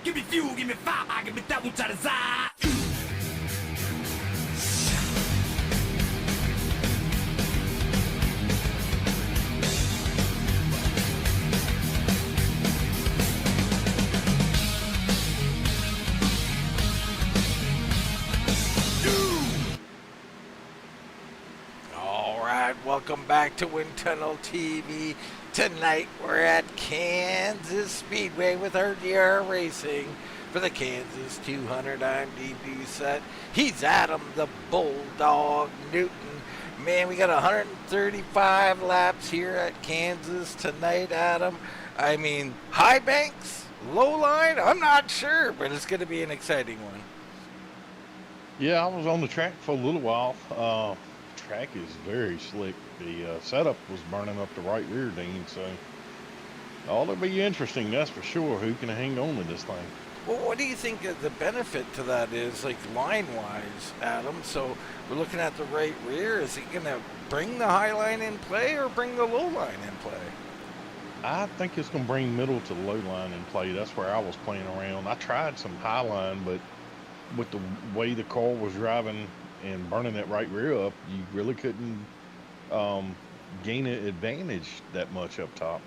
Give me fuel, give me fire, give me that which I desire. Welcome back to Wind Tunnel TV. Tonight we're at Kansas Speedway with RDR Racing for the Kansas 200. I'm DB Set. He's Adam the Bulldog Newton. Man, we got 135 laps here at Kansas tonight, Adam. I mean, high banks, low line, I'm not sure, but it's going to be an exciting one. Yeah, I was on the track for a little while. Track is very slick. The setup was burning up the right rear, Dean, so it'll be interesting, that's for sure. Who can hang on to this thing? Well, what do you think the benefit to that is, like line-wise, Adam? So we're looking at the right rear. Is he going to bring the high line in play or bring the low line in play? I think it's going to bring middle to low line in play. That's where I was playing around. I tried some high line, but with the way the car was driving and burning that right rear up, you really couldn't gain an advantage that much up top.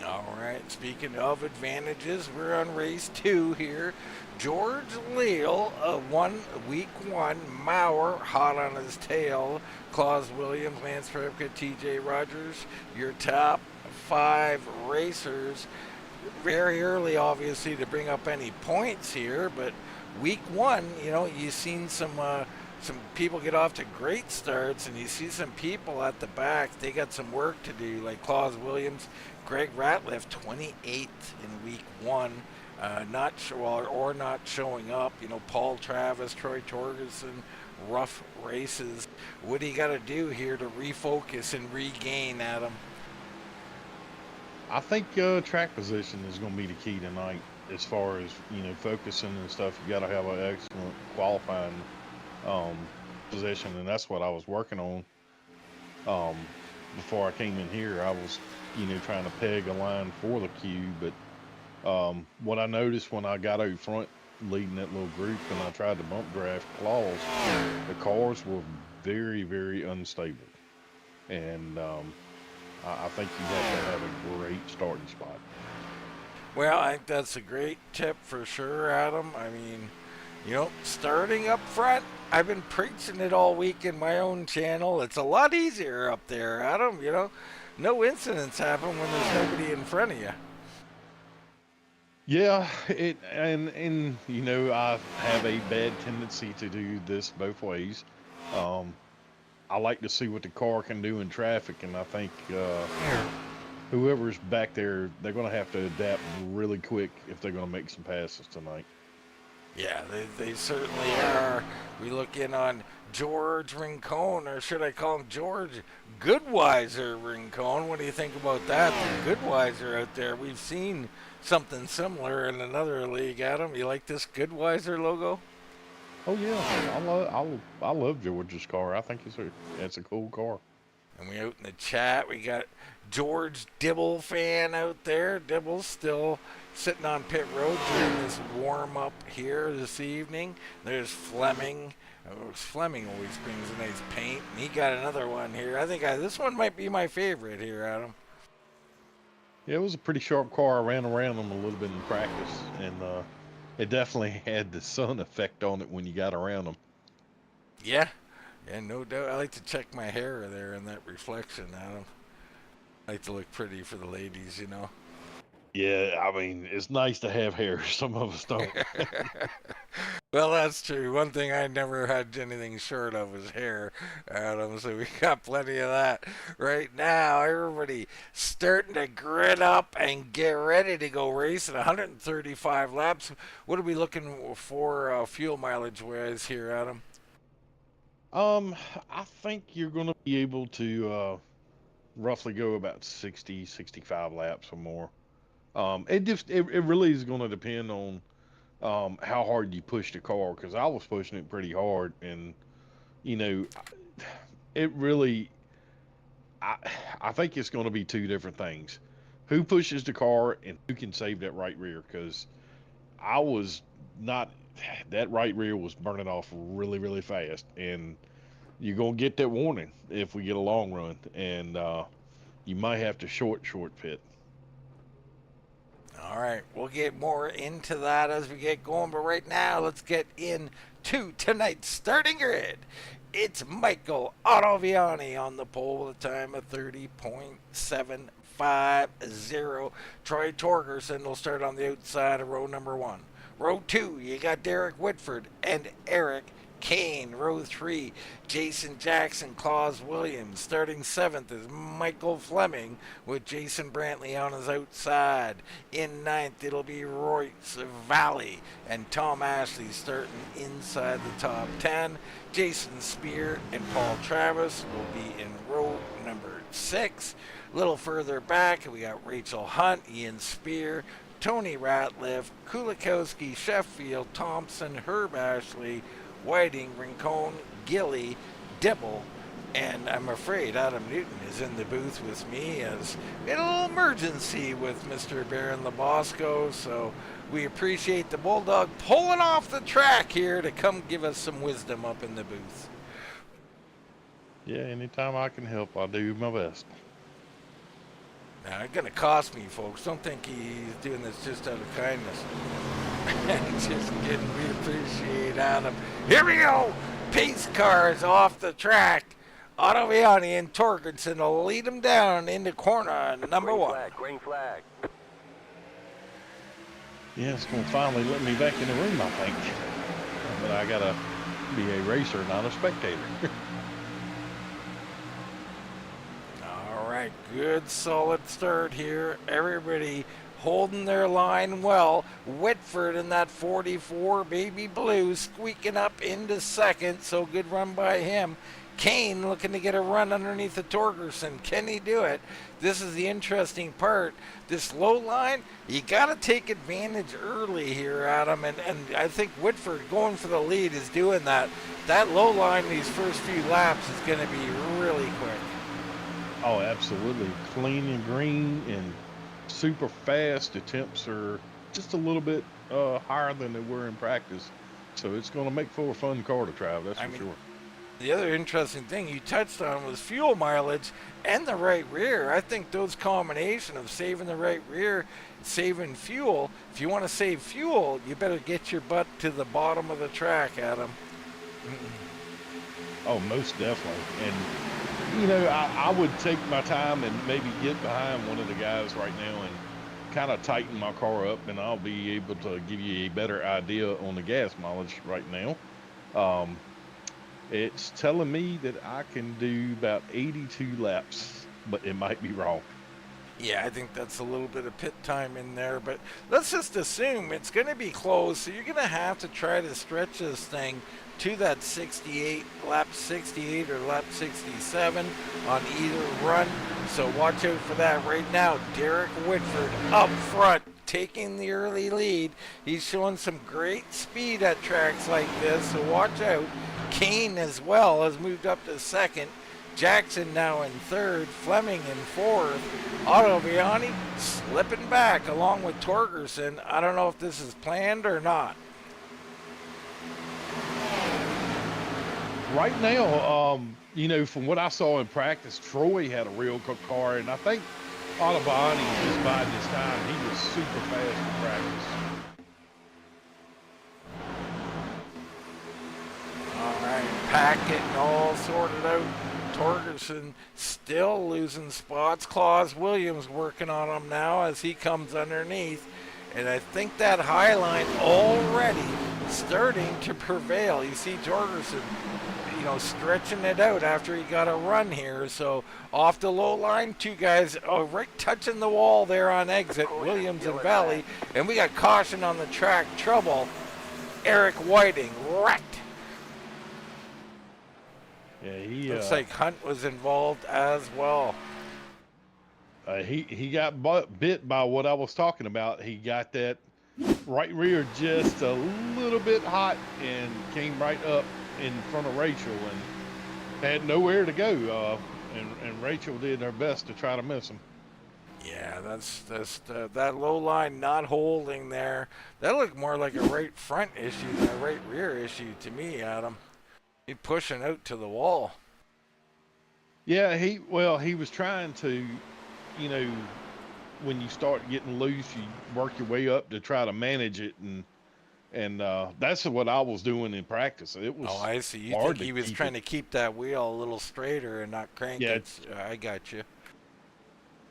All right, speaking of advantages, we're on race 2 here. George Leal won week 1. Maurer hot on his tail. Claus Williams, Lance Prepka, TJ Rogers, your top 5 racers. Very early, obviously, to bring up any points here, but week 1, you know, you've seen some people get off to great starts, and you see some people at the back, they got some work to do, like Claus Williams, Greg Ratliff, 28th in week 1, not showing up. You know, Paul Travis, Troy Torgerson, rough races. What do you got to do here to refocus and regain, Adam? I think track position is going to be the key tonight as far as, you know, focusing and stuff. You got to have an excellent qualifying position, and that's what I was working on before I came in here. I was, you know, trying to peg a line for the queue, but what I noticed when I got out front leading that little group and I tried to bump draft Claus, the cars were very, very unstable, and I think you have to have a great starting spot. Well, I think that's a great tip for sure, Adam. I mean, you know, starting up front, I've been preaching it all week in my own channel. It's a lot easier up there, Adam. You know, no incidents happen when there's nobody in front of you. Yeah, and you know, I have a bad tendency to do this both ways. I like to see what the car can do in traffic, and I think whoever's back there, they're going to have to adapt really quick if they're going to make some passes tonight. Yeah, they certainly are. We look in on George Rincon, or should I call him George Goodweiser Rincon? What do you think about that? The Goodweiser out there. We've seen something similar in another league, Adam. You like this Goodweiser logo? Oh yeah, I love George's car. I think it's a cool car. And we out in the chat, we got George Dibble fan out there. Dibble's still sitting on pit road doing this warm-up here this evening. There's Fleming. Fleming always brings a nice paint, and he got another one here. I think this one might be my favorite here, Adam. Yeah, it was a pretty sharp car. I ran around them a little bit in practice, and it definitely had the sun effect on it when you got around them. Yeah, no doubt. I like to check my hair there in that reflection, Adam. I like to look pretty for the ladies, you know. Yeah, I mean, it's nice to have hair. Some of us don't. Well, that's true. One thing I never had anything short of was hair, Adam, so we got plenty of that right now. Everybody starting to grit up and get ready to go racing. 135 laps. What are we looking for fuel mileage-wise here, Adam? I think you're going to be able to roughly go about 60, 65 laps or more. It really is going to depend on how hard you push the car, because I was pushing it pretty hard, and you know, it really, I I think it's going to be two different things: who pushes the car and who can save that right rear. Because I was not, that right rear was burning off really, really fast. And you're going to get that warning if we get a long run. And you might have to short pit. All right, we'll get more into that as we get going, but right now let's get into tonight's starting grid. It's Michael Ottaviani on the pole with a time of 30.750. Troy Torgerson will start on the outside of row number 1. Row 2, you got Derek Whitford and Eric Kane. Row 3, Jason Jackson, Claus Williams. Starting 7th is Michael Fleming with Jason Brantley on his outside. In 9th, it'll be Royce Valley and Tom Ashley starting inside the top 10. Jason Spear and Paul Travis will be in row number 6. A little further back, we got Rachel Hunt, Ian Spear, Tony Ratliff, Kulikowski, Sheffield, Thompson, Herb Ashley, Whiting, Rincon, Gilly, Dibble, and I'm afraid Adam Newton is in the booth with me as we had a little emergency with Mr. Baron Labosco, so we appreciate the Bulldog pulling off the track here to come give us some wisdom up in the booth. Yeah, anytime I can help, I'll do my best. Now, it's going to cost me, folks. Don't think he's doing this just out of kindness. Just kidding. We appreciate Adam. Here we go. Pace cars off the track. Ottaviani and Torgerson will lead them down into corner number 1. Green flag. Yeah, it's going to finally let me back in the room, I think. But I got to be a racer, not a spectator. All right, good solid start here. Everybody holding their line well. Whitford in that 44 baby blue squeaking up into second, so good run by him. Kane looking to get a run underneath the Torgerson. Can he do it? This is the interesting part. This low line, you got to take advantage early here, Adam, and I think Whitford going for the lead is doing that. That low line these first few laps is going to be really quick. Oh, absolutely. Clean and green and super fast. The temps are just a little bit higher than they were in practice. So it's going to make for a fun car to drive, that's for sure. The other interesting thing you touched on was fuel mileage and the right rear. I think those combination of saving the right rear, saving fuel, if you want to save fuel, you better get your butt to the bottom of the track, Adam. Oh, most definitely. And, you know, I would take my time and maybe get behind one of the guys right now and kind of tighten my car up, and I'll be able to give you a better idea on the gas mileage right now. It's telling me that I can do about 82 laps, but it might be wrong. Yeah, I think that's a little bit of pit time in there, but let's just assume it's going to be close, so you're going to have to try to stretch this thing to that 68, lap 68 or lap 67 on either run, so watch out for that. Right now, Derek Whitford up front, taking the early lead. He's showing some great speed at tracks like this, so watch out. Kane as well has moved up to second. Jackson now in third. Fleming in fourth. Ottaviani slipping back along with Torgerson. I don't know if this is planned or not. Right now, you know, from what I saw in practice, Troy had a real good car, and I think Ottaviani was biding his time. He was super fast in practice. All right, Packett and all sorted out. Torgerson still losing spots. Claus Williams working on him now as he comes underneath. And I think that high line already starting to prevail. You see Torgerson, you know, stretching it out after he got a run here. So off the low line, two guys right touching the wall there on exit, Williams and Valley. And we got caution on the track, trouble. Eric Whiting wrecked. Yeah, he looks like Hunt was involved as well. He got bit by what I was talking about. He got that right rear just a little bit hot and came right up in front of Rachel and had nowhere to go. And Rachel did her best to try to miss him. Yeah, that low line not holding there. That looked more like a right front issue than a right rear issue to me, Adam. He pushing out to the wall. Yeah, he was trying to, you know, when you start getting loose, you work your way up to try to manage it, and that's what I was doing in practice. It Oh, was I see. You think hard to he was keep trying it. to keep that wheel a little straighter and not crank Yeah, it. I got you.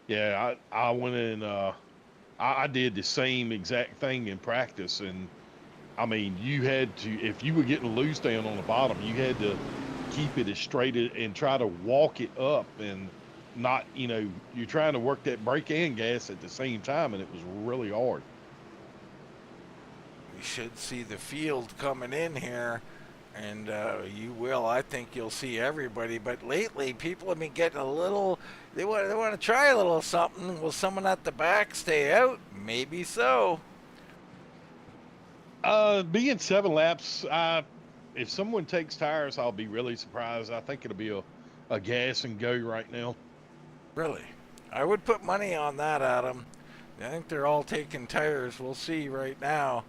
yeah. I went in. I did the same exact thing in practice, and I mean, you had to, if you were getting loose down on the bottom, you had to keep it as straight and try to walk it up, and not, you know, you're trying to work that brake and gas at the same time, and it was really hard. We should see the field coming in here, and you will. I think you'll see everybody. But lately, people have been getting a little. They want to try a little something. Will someone at the back stay out? Maybe so. Being 7 laps, if someone takes tires, I'll be really surprised. I think it'll be a gas and go right now. Really, I would put money on that, Adam. I think they're all taking tires. We'll see right now.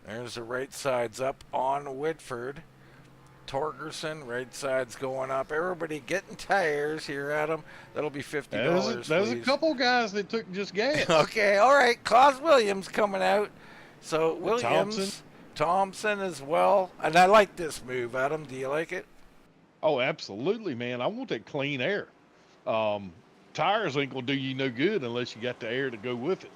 There's the right sides up on Whitford. Torgerson, right side's going up. Everybody getting tires here, Adam. That'll be $50. There's a couple guys that took just gas. Okay, all right. Klaus Williams coming out. So Thompson. Thompson as well. And I like this move, Adam. Do you like it? Oh, absolutely, man. I want that clean air. Tires ain't gonna do you no good unless you got the air to go with it.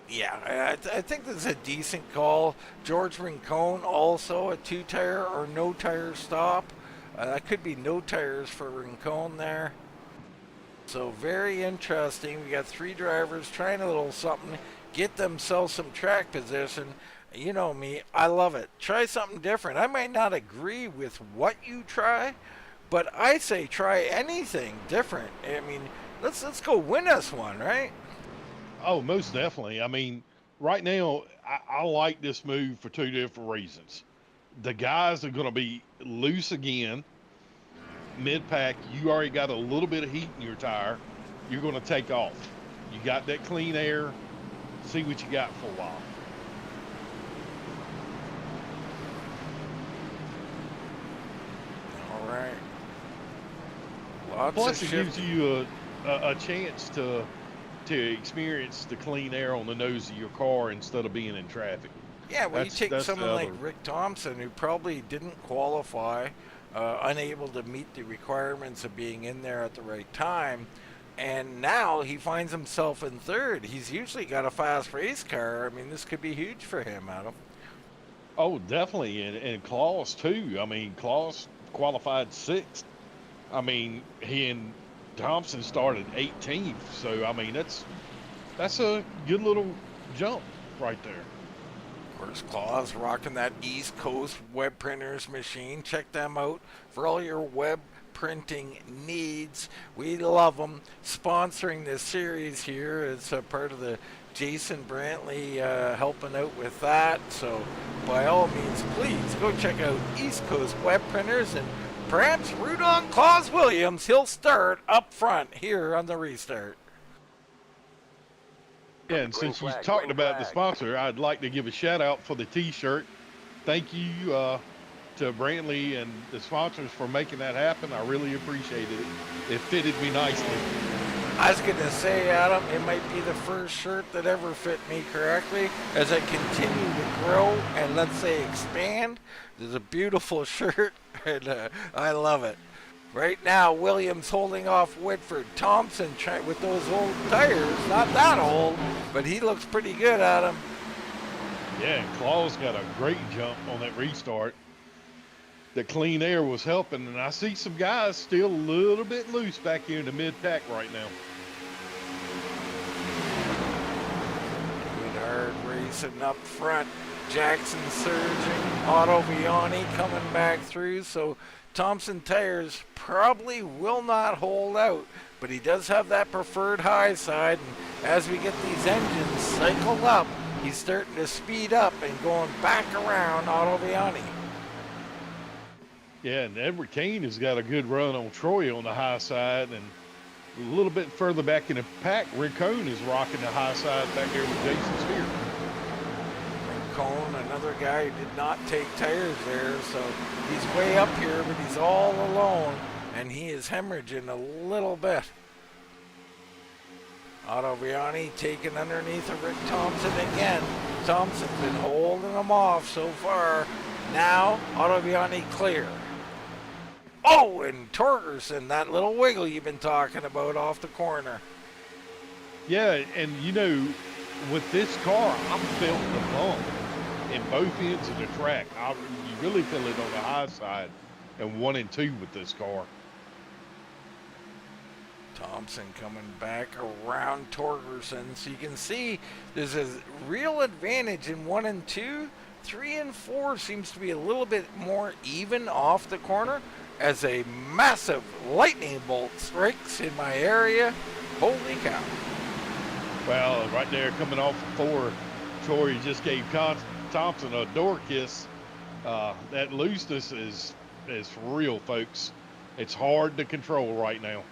Yeah, I think this is a decent call. George Rincon also a 2-tire or no tire stop. That could be no tires for Rincon there. So very interesting. We got 3 drivers trying a little something, get themselves some track position. You know me, I love it. Try something different. I might not agree with what you try, but I say try anything different. I mean, let's go win us one, right? Oh, most definitely. I mean, right now, I like this move for 2 different reasons. The guys are going to be loose again. Mid-pack, you already got a little bit of heat in your tire. You're going to take off. You got that clean air. See what you got for a while. All right. Lots Plus, of it gives you a chance to experience the clean air on the nose of your car instead of being in traffic. Yeah, well, you take someone like other... Rick Thompson, who probably didn't qualify, unable to meet the requirements of being in there at the right time, and now he finds himself in third. He's usually got a fast race car. I mean, this could be huge for him, Adam. Oh, definitely, and Klaus too. I mean, Klaus qualified 6th. I mean, he and Thompson started 18th, so I mean that's a good little jump right there. Of course, Claus rocking that East Coast web printers machine. Check them out for all your web printing needs. We love them. Sponsoring this series here is a part of the Jason Brantley helping out with that. So by all means, please go check out East Coast web printers and perhaps root on Klaus Williams. He'll start up front here on the restart. Yeah, and since you talked about the sponsor, I'd like to give a shout out for the T-shirt. Thank you to Brantley and the sponsors for making that happen. I really appreciated it. It fitted me nicely. I was going to say, Adam, it might be the first shirt that ever fit me correctly. As I continue to grow and, let's say, expand, there's a beautiful shirt, and I love it. Right now, Williams holding off Whitford. Thompson with those old tires, not that old, but he looks pretty good, Adam. Yeah, and Claus got a great jump on that restart. The clean air was helping, and I see some guys still a little bit loose back here in the mid-pack right now. Good hard racing up front. Jackson surging. Otto Viani coming back through. So Thompson tires probably will not hold out, but he does have that preferred high side. And as we get these engines cycled up, he's starting to speed up and going back around Otto Viani. Yeah, and Edward Kane has got a good run on Troy on the high side, and a little bit further back in the pack, Rincon is rocking the high side back there with Jason Spear. Rincon, another guy who did not take tires there, so he's way up here, but he's all alone, and he is hemorrhaging a little bit. Ottaviani taking underneath of Rick Thompson again. Thompson's been holding him off so far. Now, Ottaviani clear. Oh, and Torgerson, that little wiggle you've been talking about off the corner. Yeah, and you know, with this car, I felt the bump in both ends of the track. You really feel it on the high side and 1 and 2 with this car. Thompson coming back around Torgerson. So you can see there's a real advantage in 1 and 2. 3 and 4 seems to be a little bit more even off the corner as a massive lightning bolt strikes in my area. Holy cow. Well, right there coming off of 4, Troy just gave Thompson a door kiss. That looseness is for real, folks. It's hard to control right now.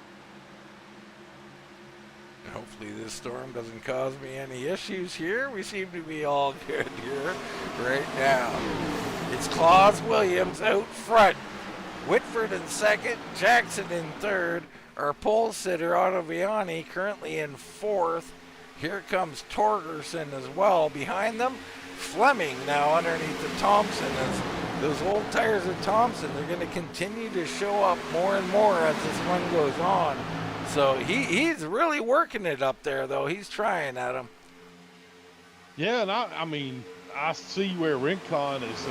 Hopefully this storm doesn't cause me any issues here. We seem to be all good here right now. It's Claus Williams out front. Whitford in second, Jackson in third. Our pole sitter, Ottaviani, currently in fourth. Here comes Torgerson as well. Behind them, Fleming now underneath the Thompson. As those old tires of Thompson, they're going to continue to show up more and more as this one goes on. So he's really working it up there, though. He's trying at him. Yeah, and I mean, I see where Rincon is.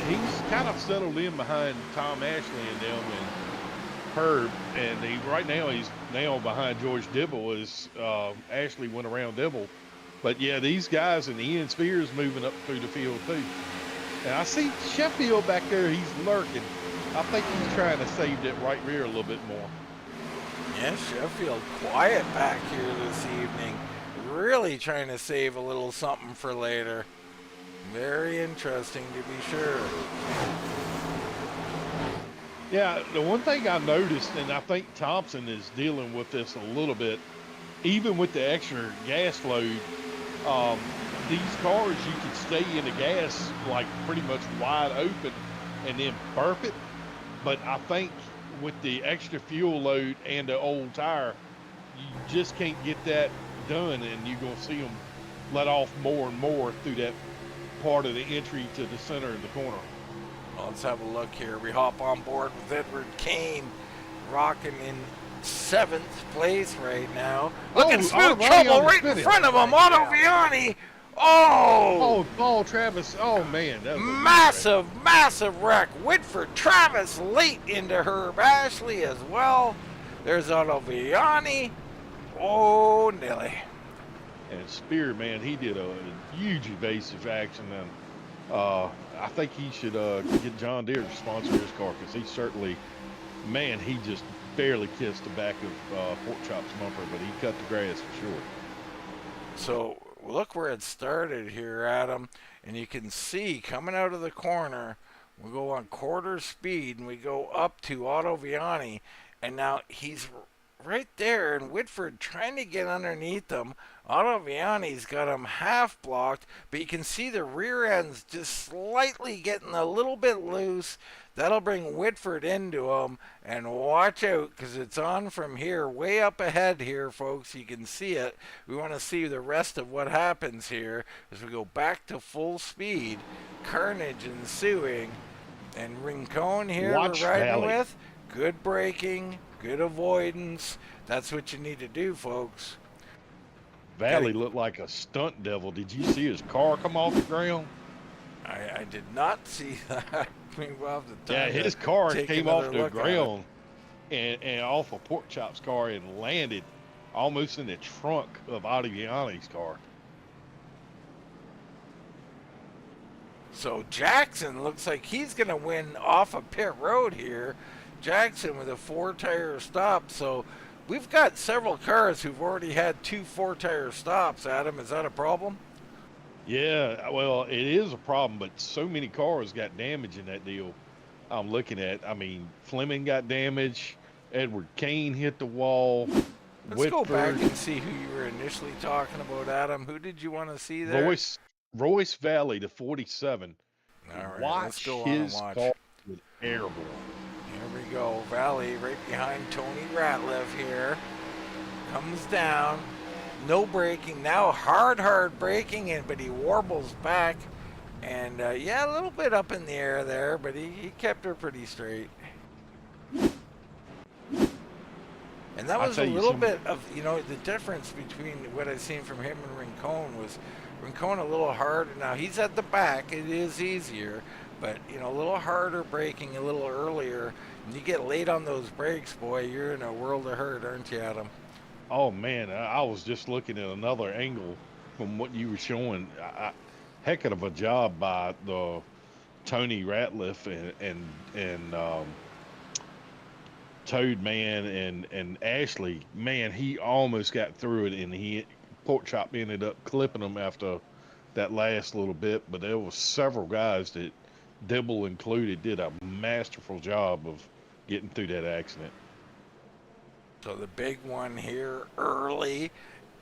He's kind of settled in behind Tom Ashley and them and Herb, and right now he's behind George Dibble as Ashley went around Dibble. But yeah, these guys and Ian Spears moving up through the field too. And I see Sheffield back there. He's lurking. I think he's trying to save that right rear a little bit more. Yeah, Sheffield quiet back here this evening. Really trying to save a little something for later. Very interesting to be sure. Yeah, the one thing I noticed, and I think Thompson is dealing with this a little bit, even with the extra gas load, these cars, you can stay in the gas like pretty much wide open and then burp it. But I think with the extra fuel load and the old tire, you just can't get that done, and you're going to see them let off more and more through that part of the entry to the center of the corner. Well, let's have a look here. We hop on board with Edward Kane, rocking in 7th place right now. Looking smooth trouble right in front of him. Ottaviani. Oh, Travis. Oh, man. That was massive wreck. Whitford, Travis late into Herb Ashley as well. There's Ottaviani. Oh, Nelly. And Spear, man, he did a huge evasive action. And I think he should get John Deere to sponsor his car, because he certainly, man, he just barely kissed the back of Pork Chop's bumper, but he cut the grass for sure. So look where it started here, Adam, and you can see coming out of the corner, we go on quarter speed and we go up to Ottaviani, and now he's right there, and Whitford trying to get underneath him. Ottaviani's got him half blocked, but you can see the rear end's just slightly getting a little bit loose. That'll bring Whitford into him, and watch out, because it's on from here, way up ahead here, folks. You can see it. We want to see the rest of what happens here as we go back to full speed. Carnage ensuing, and Rincon here we're riding with. Good braking, good avoidance. That's what you need to do, folks. Valley looked like a stunt devil. Did you see his car come off the ground? I did not see that. Yeah, his car came off the ground and off of Pork Chop's car and landed almost in the trunk of Ottaviani's car. So Jackson looks like he's going to win off of pit road here. Jackson with a 4-tire stop. So we've got several cars who've already had 2 4-tire stops. Adam, is that a problem? Yeah, well, it is a problem, but so many cars got damage in that deal. I'm looking at. I mean, Fleming got damage. Edward Kane hit the wall. Let's go back Whitford, and see who you were initially talking about, Adam. Who did you want to see there? Royce Valley to 47. All right, let's Watch go on and his watch. car with airborne. Here we go. Valley right behind Tony Ratliff here. Comes down. No braking. Now hard braking in, but he warbles back. And yeah, a little bit up in the air there, but he kept her pretty straight. And that was a little bit of, you know, the difference between what I've seen from him and Rincon was Rincon a little harder. Now he's at the back, it is easier, but you know, a little harder braking a little earlier. And you get late on those brakes, boy, you're in a world of hurt, aren't you, Adam? Oh man, I was just looking at another angle from what you were showing. Heck of a job by the Tony Ratliff and Toad man and Ashley. Man, he almost got through it, and Pork Chop ended up clipping him after that last little bit. But there was several guys that Dibble included did a masterful job of getting through that accident. So the big one here early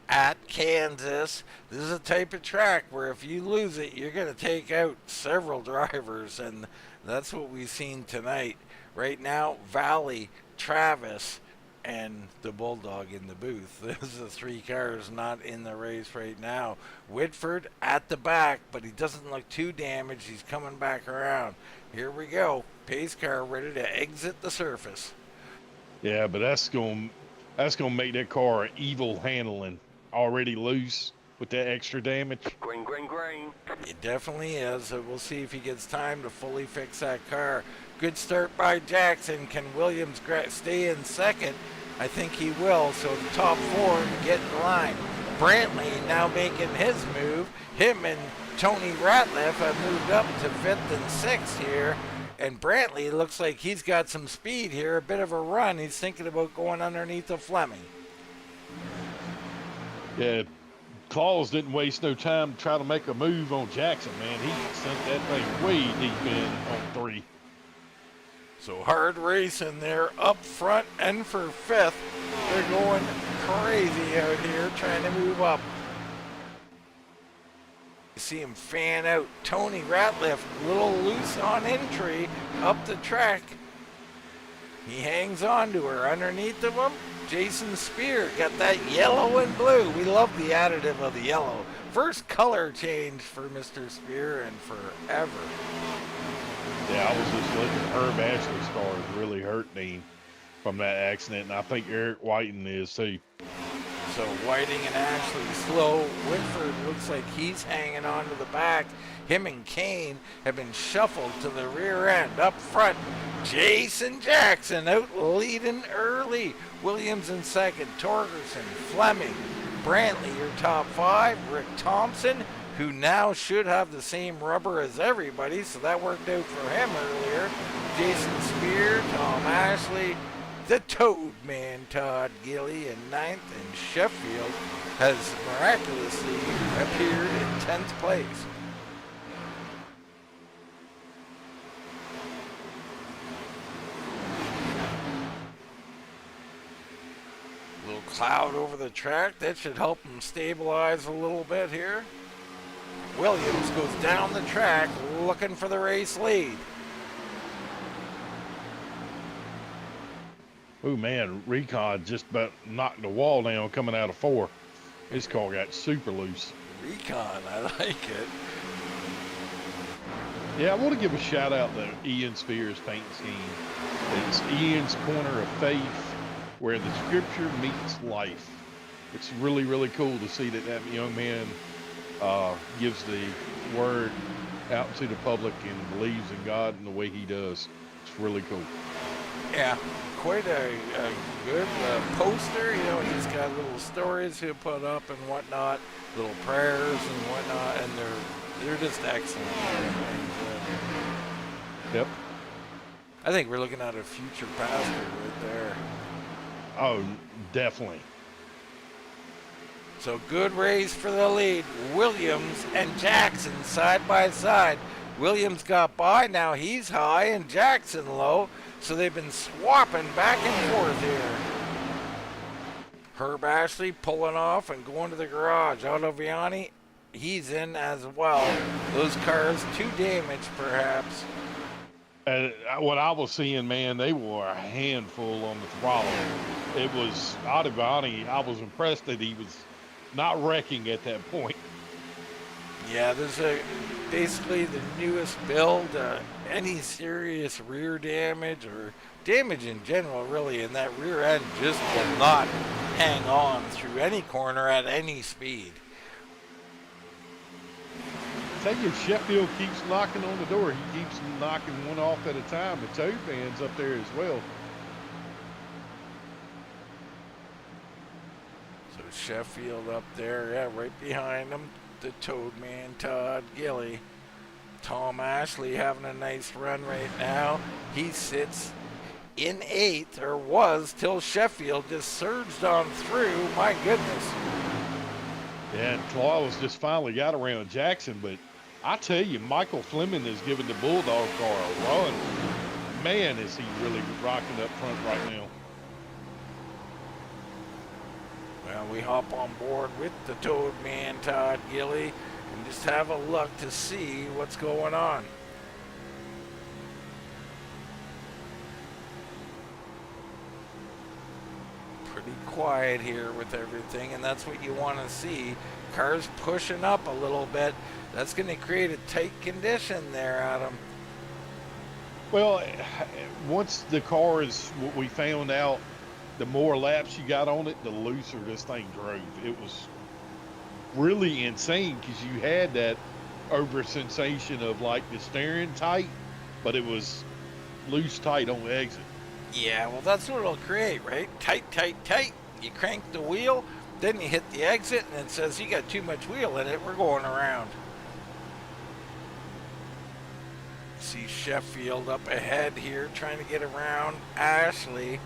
at Kansas. This is a type of track where if you lose it, you're going to take out several drivers, and that's what we've seen tonight. Right now, Valley, Travis, and the Bulldog in the booth. Those are the three cars not in the race right now. Whitford at the back, but he doesn't look too damaged. He's coming back around. Here we go. Pace car ready to exit the surface. Yeah, but that's gonna make that car evil handling. Already loose with that extra damage. Green. It definitely is. So we'll see if he gets time to fully fix that car. Good start by Jackson. Can Williams stay in second? I think he will. So the top four get in line. Brantley now making his move. Him and Tony Ratliff have moved up to 5th and 6th here. And Brantley looks like he's got some speed here, a bit of a run. He's thinking about going underneath of Fleming. Yeah, Claus didn't waste no time to try to make a move on Jackson, man. He sent that thing way deep in on 3. So hard racing there up front and for 5th. They're going crazy out here trying to move up. You see him fan out. Tony Ratliff, a little loose on entry up the track. He hangs on to her. Underneath of him, Jason Spear got that yellow and blue. We love the additive of the yellow. First color change for Mr. Spear and forever. Yeah, I was just looking. Herb Ashley's car is really hurting him from that accident, and I think Eric Whiting is too. So Whiting and Ashley slow. Whitford looks like he's hanging on to the back. Him and Kane have been shuffled to the rear end. Up front, Jason Jackson out leading early. Williams in second. Torgerson, Fleming, Brantley, your top 5. Rick Thompson, who now should have the same rubber as everybody, so that worked out for him earlier. Jason Spear, Tom Ashley, the Toad Man, Todd Gilly, in 9th, and Sheffield has miraculously appeared in 10th place. Little cloud over the track, that should help him stabilize a little bit here. Williams goes down the track looking for the race lead. Oh man, Recon just about knocked the wall down coming out of 4. His car got super loose. Recon, I like it. Yeah, I want to give a shout out to Ian Spears' paint scheme. It's Ian's Corner of Faith, where the scripture meets life. It's really, really cool to see that young man gives the word out to the public and believes in God in the way he does. It's really cool. Yeah, quite a good poster. You know, he's got little stories he'll put up and whatnot, little prayers and whatnot, and they're just excellent. Yep. I think we're looking at a future pastor right there. Oh, definitely. So good race for the lead. Williams and Jackson side by side. Williams got by, now he's high and Jackson low, so they've been swapping back and forth here. Herb Ashley pulling off and going to the garage. Ottaviani, he's in as well. Those cars too damaged perhaps. What I was seeing, man, they were a handful on the throttle. It was Ottaviani. I was impressed that he was not wrecking at that point. Yeah, this is basically the newest build. Any serious rear damage or damage in general, really, and that rear end just will not hang on through any corner at any speed. I tell you, Sheffield keeps knocking on the door. He keeps knocking one off at a time. The tow man's up there as well. So Sheffield up there, yeah, right behind him. The Toad Man, Todd Gilly. Tom Ashley having a nice run right now. He sits in 8th, or was, till Sheffield just surged on through. My goodness. Yeah, and Claus just finally got around Jackson, but I tell you, Michael Fleming is giving the Bulldog car a run. Man, is he really rocking up front right now. Well, we hop on board with the Toad Man, Todd Gilly, and just have a look to see what's going on. Pretty quiet here with everything, and that's what you want to see. Cars pushing up a little bit. That's going to create a tight condition there, Adam. Well, once the car is what we found out, the more laps you got on it, the looser this thing drove. It was really insane because you had that over sensation of like the steering tight, but it was loose tight on the exit. Yeah, well, that's what it'll create, right? Tight, tight, tight. You crank the wheel, then you hit the exit, and it says you got too much wheel in it. We're going around. See Sheffield up ahead here, trying to get around Ashley.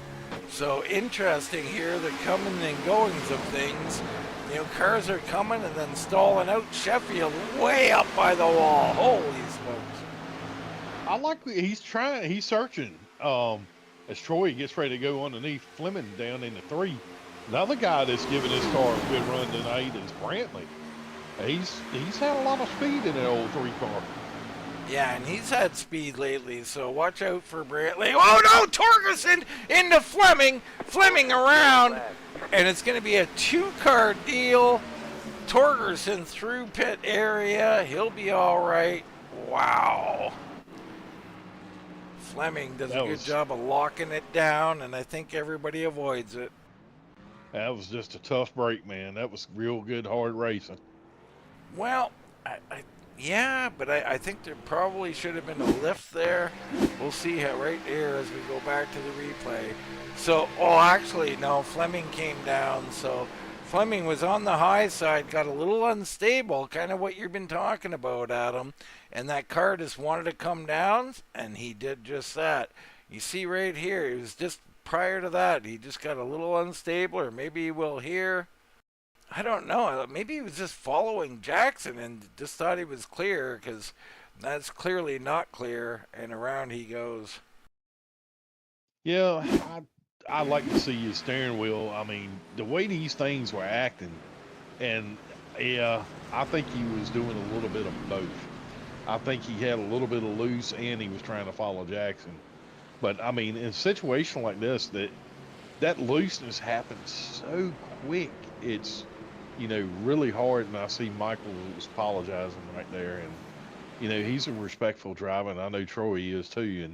So interesting here, the coming and goings of things. You know, cars are coming and then stalling out. Sheffield way up by the wall. Holy smokes. I like he's searching. As Troy gets ready to go underneath Fleming down into 3. Another guy that's giving his car a good run tonight is Brantley. He's had a lot of speed in that old 3 car. Yeah, and he's had speed lately, so watch out for Brantley. Oh no, Torgerson into Fleming. Fleming around, and it's going to be a 2-car deal. Torgerson through pit area. He'll be all right. Wow. Fleming does a good job of locking it down, and I think everybody avoids it. That was just a tough break, man. That was real good, hard racing. Well, yeah, but I think there probably should have been a lift there. We'll see how right there as we go back to the replay. So, actually, no, Fleming came down. So Fleming was on the high side, got a little unstable, kind of what you've been talking about, Adam. And that car just wanted to come down, and he did just that. You see right here, it was just prior to that, he just got a little unstable, or maybe he will here. I don't know. Maybe he was just following Jackson and just thought he was clear, because that's clearly not clear, and around he goes. Yeah, I like to see his steering wheel. I mean, the way these things were acting, and yeah, I think he was doing a little bit of both. I think he had a little bit of loose, and he was trying to follow Jackson. But I mean, in a situation like this, that looseness happens so quick. It's, you know, really hard. And I see Michael was apologizing right there, and you know, he's a respectful driver, and I know Troy is too.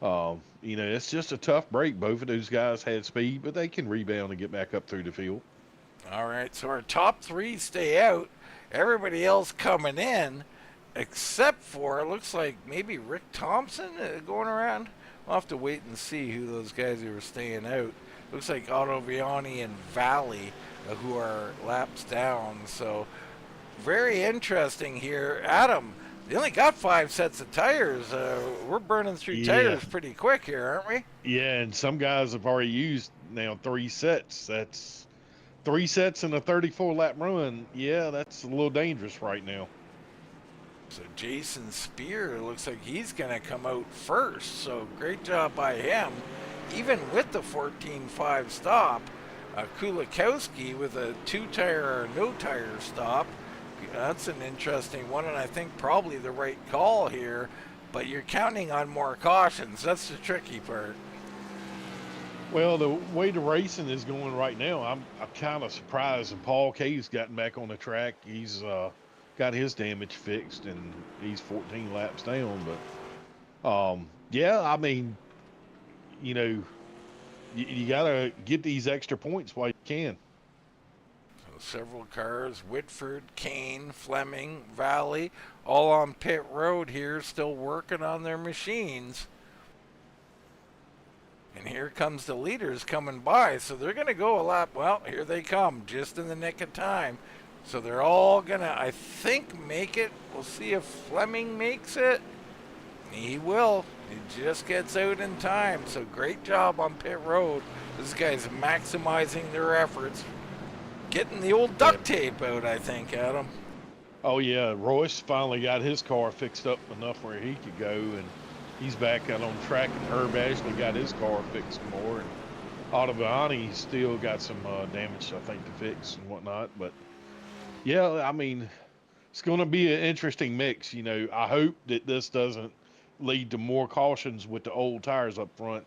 And you know, it's just a tough break. Both of those guys had speed, but they can rebound and get back up through the field. All right, so our top 3 stay out. Everybody else coming in, except for, it looks like maybe Rick Thompson going around. We'll have to wait and see who those guys who are staying out. Looks like Ottaviani and Valley who are laps down. So very interesting here. Adam, they only got 5 sets of tires. We're burning through tires pretty quick here, aren't we? Yeah, and some guys have already used now 3 sets. That's 3 sets in a 34-lap run. Yeah, that's a little dangerous right now. So Jason Spear looks like he's going to come out first. So great job by him. Even with the 14.5 stop, Kulikowski with a 2-tire or no-tire stop. That's an interesting one, and I think probably the right call here. But you're counting on more cautions. That's the tricky part. Well, the way the racing is going right now, I'm kind of surprised. And Paul K's gotten back on the track. He's got his damage fixed, and he's 14 laps down. But yeah, I mean, you know, you gotta get these extra points while you can. So several cars: Whitford, Kane, Fleming, Valley, all on pit road here, still working on their machines. And here comes the leaders coming by, so they're going to go a lap. Well, here they come, just in the nick of time. So they're all going to, I think, make it. We'll see if Fleming makes it. He will. He just gets out in time. So great job on pit road. This guy's maximizing their efforts. Getting the old duct tape out, I think, Adam. Oh, yeah. Royce finally got his car fixed up enough where he could go, and he's back out on track, and Herb Ashley got his car fixed more, and Ottaviani still got some damage, I think, to fix and whatnot. But yeah, I mean, it's going to be an interesting mix. You know, I hope that this doesn't lead to more cautions with the old tires up front.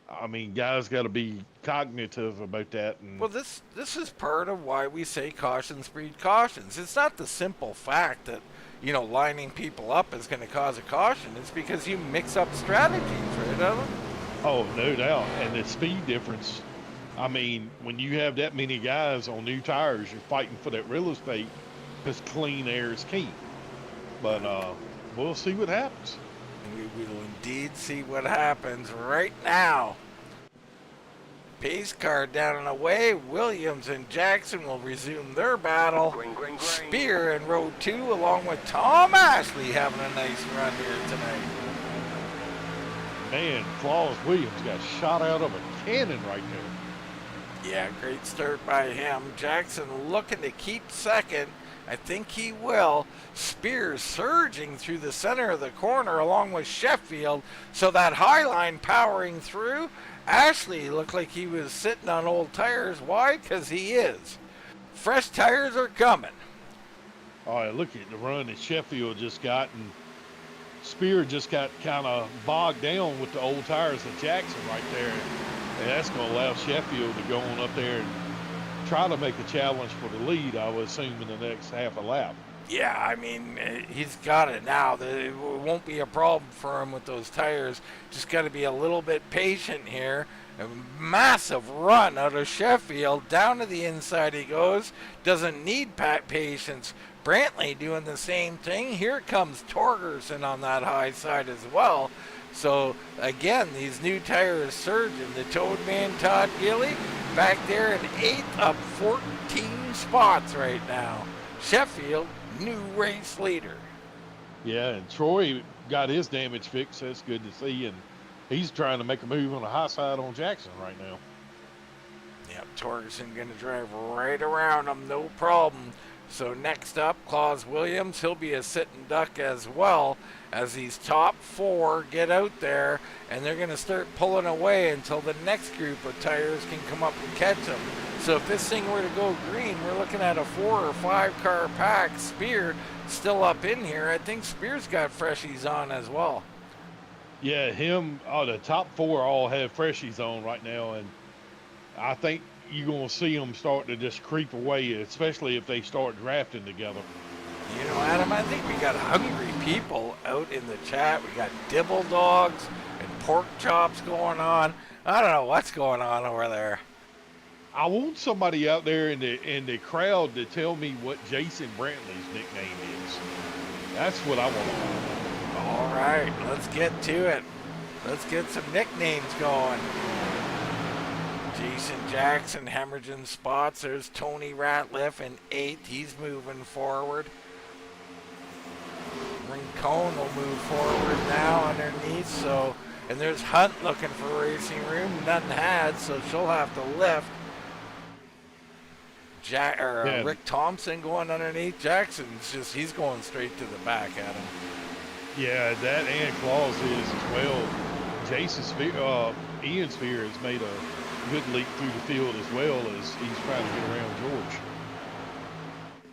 I mean, guys got to be cognitive about that. And well, this is part of why we say cautions breed cautions. It's not the simple fact that, you know, lining people up is going to cause a caution. It's because you mix up strategies, right, Adam? Oh, no doubt. And the speed difference, I mean, when you have that many guys on new tires, you're fighting for that real estate because clean air is key. But we'll see what happens. We will indeed see what happens right now. Pace car down and away. Williams and Jackson will resume their battle. Spear in row 2 along with Tom Ashley having a nice run here tonight. Man, Claus Williams got shot out of a cannon right there. Yeah, great start by him. Jackson looking to keep second. I think he will. Spears surging through the center of the corner along with Sheffield. So that high line powering through. Ashley looked like he was sitting on old tires. Why? Because he is. Fresh tires are coming. All right, look at the run that Sheffield just got, and Spear just got kind of bogged down with the old tires of Jackson right there. And that's going to allow Sheffield to go on up there and try to make a challenge for the lead, I would assume, in the next half a lap. Yeah, I mean, he's got it now. It won't be a problem for him with those tires. Just got to be a little bit patient here. A massive run out of Sheffield. Down to the inside he goes. Doesn't need patience. Brantley doing the same thing. Here comes Torgerson on that high side as well. So, again, these new tires surging. The Toadman Todd Gilly back there in 8th, up 14 spots right now. Sheffield, new race leader. Yeah, and Troy got his damage fixed. That's good to see. And he's trying to make a move on the high side on Jackson right now. Yep, Torgerson going to drive right around him, no problem. So next up, Claus Williams. He'll be a sitting duck as well as these top 4 get out there, and they're going to start pulling away until the next group of tires can come up and catch them. So if this thing were to go green, we're looking at a 4 or 5 car pack. Spear still up in here. I think Spear's got freshies on as well. Yeah, the top 4 all have freshies on right now, and I think you're going to see them start to just creep away, especially if they start drafting together. You know, Adam, I think we got hungry people out in the chat. We got dibble dogs and pork chops going on. I don't know what's going on over there. I want somebody out there in the crowd to tell me what Jason Brantley's nickname is. That's what I want to know. All right, let's get to it. Let's get some nicknames going. Jason Jackson hemorrhaging spots. There's Tony Ratliff in 8th. He's moving forward. Rincon will move forward now underneath. So, and there's Hunt looking for racing room. None had, so she'll have to lift. Yeah, Rick Thompson going underneath. Jackson's he's going straight to the back at him. yeah, that and Claus is as well. Ian Spear has made a good leap through the field as well as he's trying to get around George.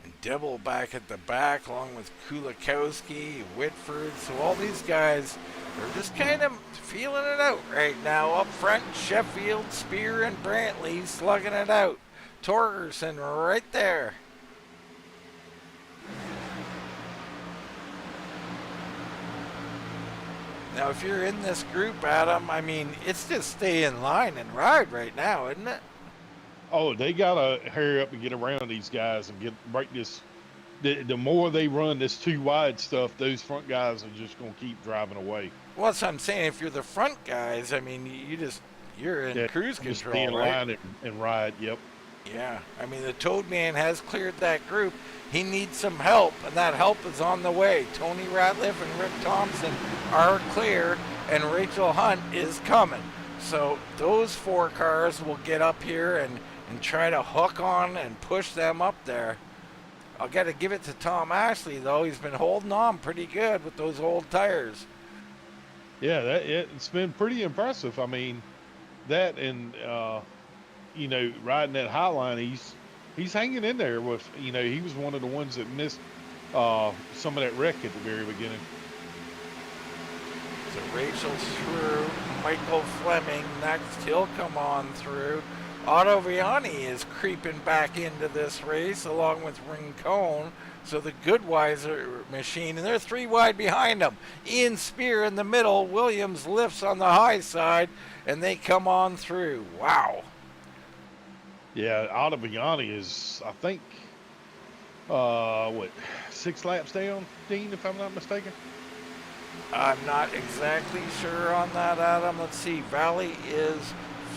And Dibble back at the back along with Kulikowski, Whitford. So all these guys are just kind of feeling it out right now. Up front, Sheffield, Spear, and Brantley slugging it out. Torgerson right there. Now, if you're in this group, Adam, I mean, it's just stay in line and ride right now, isn't it? Oh, they gotta hurry up and get around these guys and break this. The more they run this too wide stuff, those front guys are just gonna keep driving away. Well, that's what I'm saying. If you're the front guys, I mean, you're in cruise control, just stay in right? line and ride. Yep. Yeah, I mean, the Toad Man has cleared that group. He needs some help, and that help is on the way. Tony Ratliff and Rick Thompson are clear, and Rachel Hunt is coming. So those 4 cars will get up here and try to hook on and push them up there. I'll got to give it to Tom Ashley, though. He's been holding on pretty good with those old tires. Yeah, it's been pretty impressive. I mean, that and riding that hotline, he's hanging in there with, he was one of the ones that missed some of that wreck at the very beginning. So Rachel's through. Michael Fleming next. He'll come on through. Otto Viani is creeping back into this race along with Rincon. So the Goodweiser machine, and they're 3 wide behind them. Ian Spear in the middle. Williams lifts on the high side, and they come on through. Wow. Yeah, Otto Viani is, I think, 6 laps down, Dean, if I'm not mistaken? I'm not exactly sure on that, Adam. Let's see. Valley is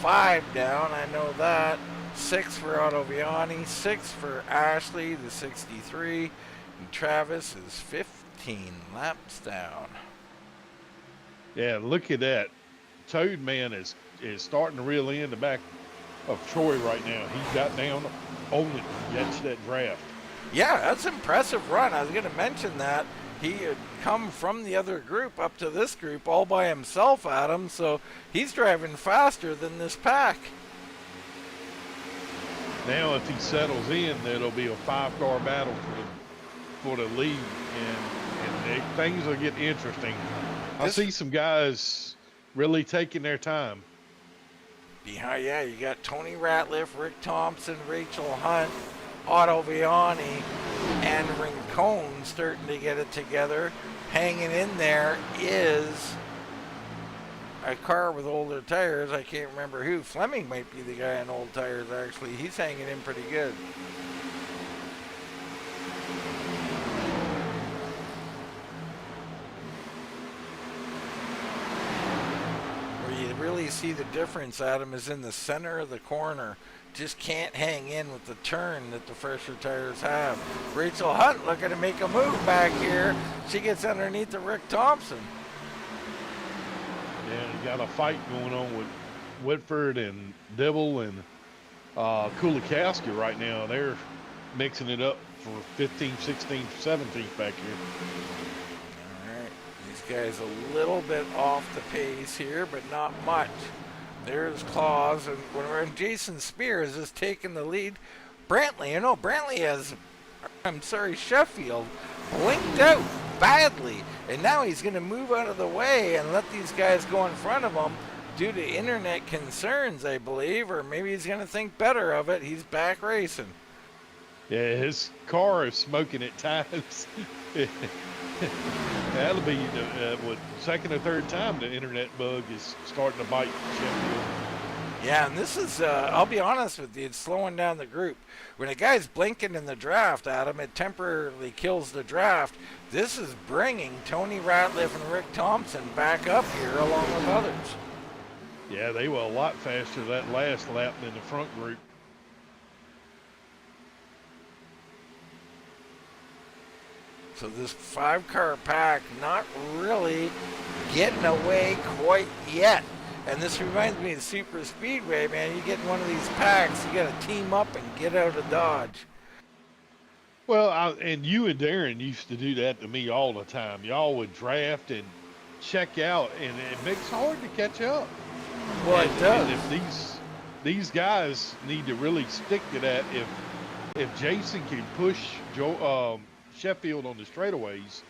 5 down. I know that. 6 for Otto Viani, 6 for Ashley, the 63. And Travis is 15 laps down. Yeah, look at that. Toad Man is starting to reel in the back of Troy right now. He got down on it, catch that draft. Yeah, that's an impressive run. I was going to mention that. He had come from the other group up to this group all by himself, Adam, so he's driving faster than this pack. Now, if he settles in, it'll be a 5-car battle for the lead, and things will get interesting. I see some guys really taking their time. Behind, yeah, you got Tony Ratliff, Rick Thompson, Rachel Hunt, Otto Viani, and Rincon starting to get it together. Hanging in there is a car with older tires. I can't remember who. Fleming might be the guy in old tires, actually. He's hanging in pretty good. Where you really see the difference, Adam, is in the center of the corner. Just can't hang in with the turn that the fresher tires have. Rachel Hunt looking to make a move back here. She gets underneath the Rick Thompson. Yeah, you got a fight going on with Whitford and Dibble and Kulikowski right now. They're mixing it up for 15th, 16th, 17th back here. All right, these guys a little bit off the pace here, but not much. There's Claus, and Jason Spears is taking the lead. Brantley has, Sheffield blinked out badly, and now he's going to move out of the way and let these guys go in front of him due to internet concerns, I believe, or maybe he's going to think better of it. He's back racing. Yeah, his car is smoking at times. That'll be the second or third time the internet bug is starting to bite Sheffield. Yeah, and this is, I'll be honest with you, it's slowing down the group. When a guy's blinking in the draft, Adam, it temporarily kills the draft. This is bringing Tony Ratliff and Rick Thompson back up here along with others. Yeah, they were a lot faster that last lap than the front group. So this 5-car pack not really getting away quite yet. And this reminds me of Super Speedway, man. You get in one of these packs, you got to team up and get out of Dodge. Well, and you and Darren used to do that to me all the time. Y'all would draft and check out, and it makes it hard to catch up. Well, it does. And if these guys need to really stick to that, if Jason can push Sheffield on the straightaways,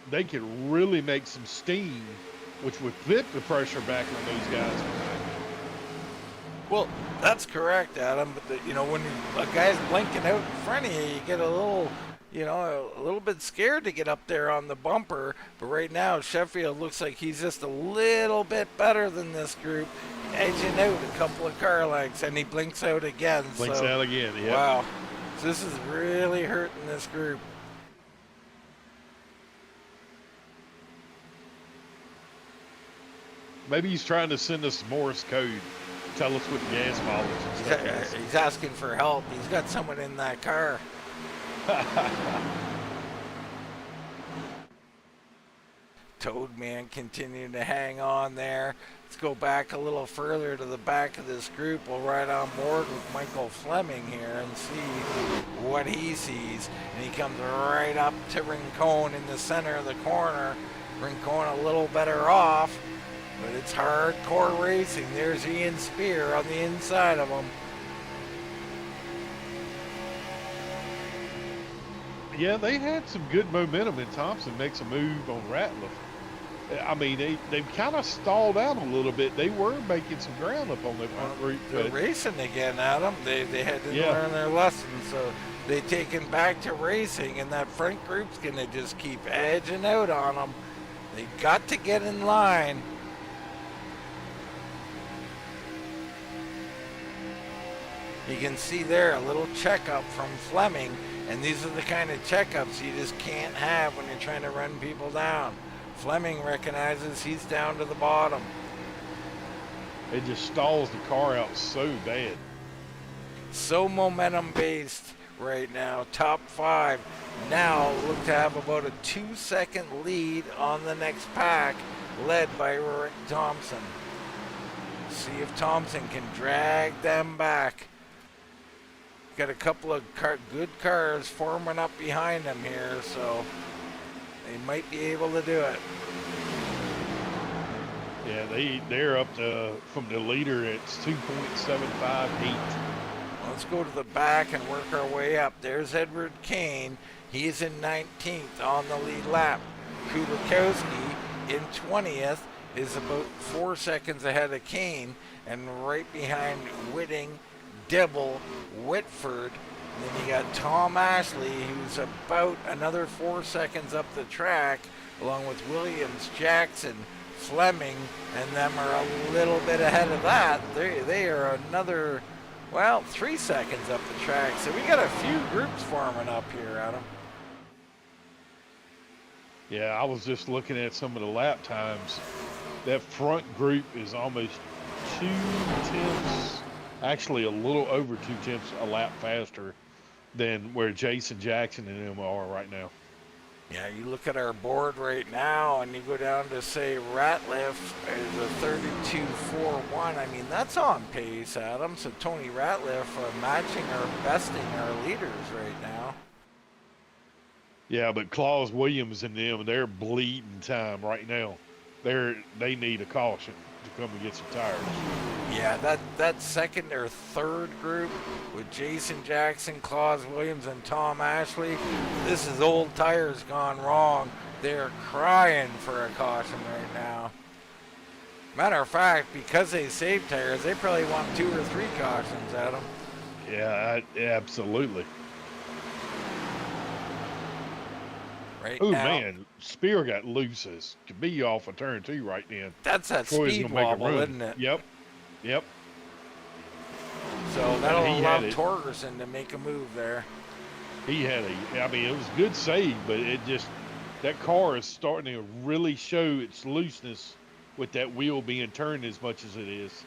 they could really make some steam, which would flip the pressure back on those guys. Well, that's correct, Adam. But when a guy's blinking out in front of you, you get a little bit scared to get up there on the bumper. But right now, Sheffield looks like he's just a little bit better than this group, edging out a couple of car lengths, and he blinks out again. Blinks out again, yeah. Wow. So this is really hurting this group. Maybe he's trying to send us Morse code. Tell us what the gas mileage and stuff is. He's asking for help. He's got someone in that car. Toadman continuing to hang on there. Let's go back a little further to the back of this group. We'll ride on board with Michael Fleming here and see what he sees. And he comes right up to Rincon in the center of the corner. Rincon a little better off, but it's hardcore racing. There's Ian Spear on the inside of him. Yeah, they had some good momentum, and Thompson makes a move on Ratliff. I mean, they've kind of stalled out a little bit. They were making some ground up on that front route. They're racing again, Adam. They had to learn their lesson, so they taken back to racing, and that front group's going to just keep edging out on them. They got to get in line. You can see there a little checkup from Fleming, and these are the kind of checkups you just can't have when you're trying to run people down. Fleming recognizes he's down to the bottom. It just stalls the car out so bad. So momentum based right now. Top 5 now look to have about a 2-second lead on the next pack, led by Rick Thompson. See if Thompson can drag them back. Got a couple of good cars forming up behind him here, so they might be able to do it. Yeah, they're up to, from the leader, it's 2.758. Let's go to the back and work our way up. There's Edward Kane. He's in 19th on the lead lap. Kulikowski in 20th is about 4 seconds ahead of Kane, and right behind Whitting, Dibble, Whitford. And then you got Tom Ashley, who's about another 4 seconds up the track, along with Williams, Jackson, Fleming, and them are a little bit ahead of that. They are another, 3 seconds up the track. So we got a few groups forming up here, Adam. Yeah, I was just looking at some of the lap times. That front group is almost 2/10, actually a little over 2/10 a lap faster than where Jason Jackson and them are right now. Yeah, you look at our board right now and you go down to, say, Ratliff is a 32.41. I mean, that's on pace, Adam. So Tony Ratliff matching or besting our leaders right now. Yeah, but Claus Williams and them, they're bleeding time right now. They need a caution to come and get some tires. Yeah, that second or third group with Jason Jackson, Claus Williams, and Tom Ashley, this is old tires gone wrong. They're crying for a caution right now. Matter of fact, because they saved tires, they probably want 2 or 3 cautions, Adam. Yeah, absolutely. Right Oh, now, man, Spear got loose as could be off of turn 2 right then. that's that Troy's speed gonna make a wobble, run. isn't it? Yep. So that'll He allow had it. Torgerson to make a move there. He had it was a good save, but that car is starting to really show its looseness with that wheel being turned as much as it is.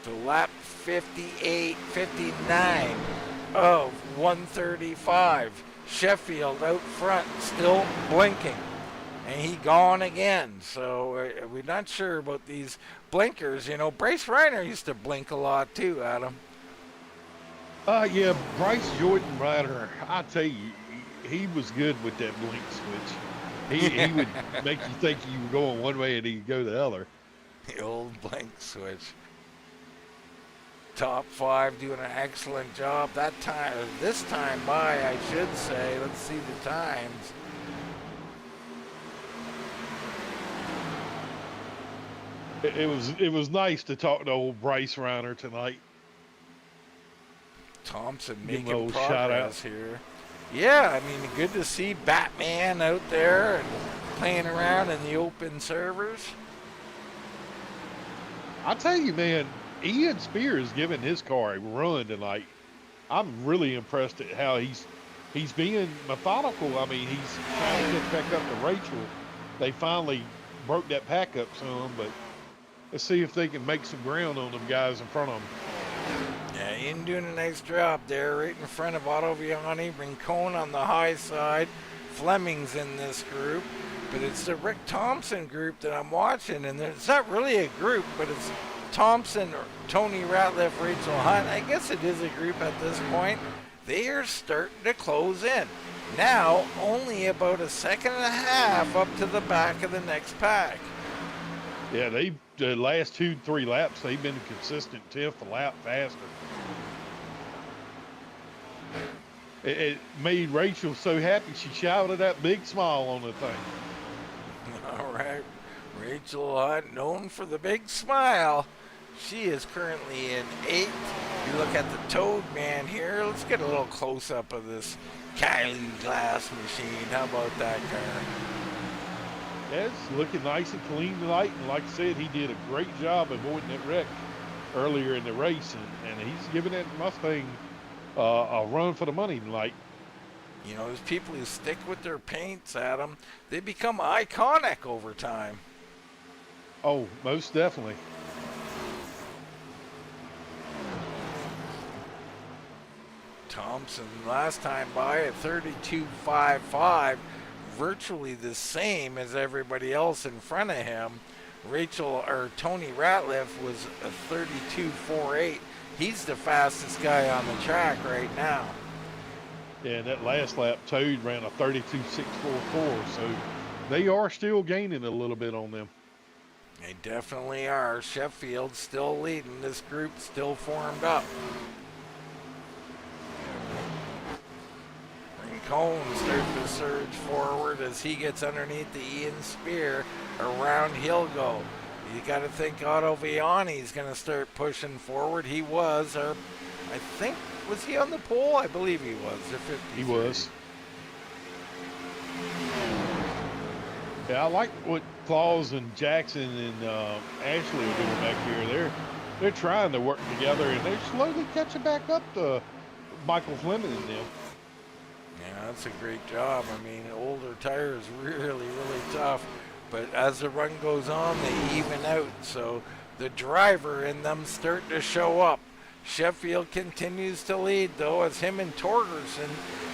So lap 58, 59 of 135. Sheffield out front, still blinking. and he gone again. So we're not sure about these blinkers. You know, Bryce Reiner used to blink a lot too, Adam. Yeah, Bryce Jordan Ryder, I tell you, he was good with that blink switch. He would make you think you were going one way and he'd go the other. The old blink switch. Top 5 doing an excellent job. This time by, I should say. Let's see the times. It was nice to talk to old Bryce Reiner tonight. Thompson Give him making a shout out. progress here. Yeah, I mean, good to see Batman out there and playing around in the open servers. I tell you, man, Ian Spears giving his car a run tonight. I'm really impressed at how he's being methodical. I mean, he's trying to get back up to Rachel. They finally broke that pack up some, but let's see if they can make some ground on them guys in front of them. Yeah, Ian doing a nice job there, right in front of Otto Viani. Rincon on the high side. Fleming's in this group, but it's the Rick Thompson group that I'm watching, and it's not really a group, but it's Thompson, or Tony Ratliff, Rachel Hunt. I guess it is a group at this point. They are starting to close in. Now, only about a second and a half up to the back of the next pack. Yeah, the last 2-3 laps, they've been a consistent 10th a lap faster. It made Rachel so happy she shouted that big smile on the thing. All right, Rachel Hunt, known for the big smile. She is currently in 8th. You look at the Toad Man here. Let's get a little close-up of this Kylie Glass machine. How about that car? Yeah, it's looking nice and clean tonight. And like I said, he did a great job avoiding that wreck earlier in the race. And he's giving that Mustang a run for the money tonight. You know, there's people who stick with their paints, Adam. They become iconic over time. Oh, most definitely. Thompson last time by at 32.55, virtually the same as everybody else in front of him. Tony Ratliff was a 32.48. He's the fastest guy on the track right now. Yeah, that last lap, Toad ran a 32.644, so they are still gaining a little bit on them. They definitely are. Sheffield still leading. This group still formed up. Rincon starting to surge forward as he gets underneath the Ian Spear. Around he'll go. You got to think Otto Viani's going to start pushing forward. He was, or I think, was he on the pole? I believe he was. He was. Yeah, I like what Claus and Jackson and Ashley are doing back here. They're trying to work together, and they're slowly catching back up to Michael Fleming and them. Yeah, that's a great job. I mean, older tires really, really tough. But as the run goes on, they even out. So the driver in them start to show up. Sheffield continues to lead, though, as him and Torgerson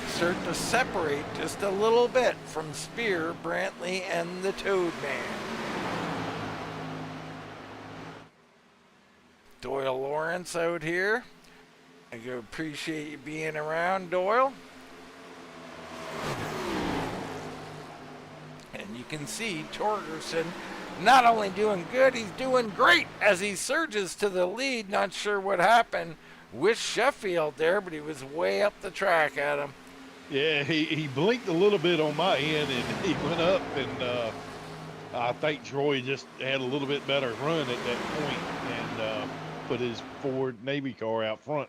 start to separate just a little bit from Spear, Brantley, and the Toad Man. Doyle Lawrence out here. I appreciate you being around, Doyle. And you can see Torgerson not only doing good, he's doing great as he surges to the lead. Not sure what happened with Sheffield there, but he was way up the track at him. Yeah, he blinked a little bit on my end, and he went up, and I think Troy just had a little bit better run at that point and put his Ford Navy car out front.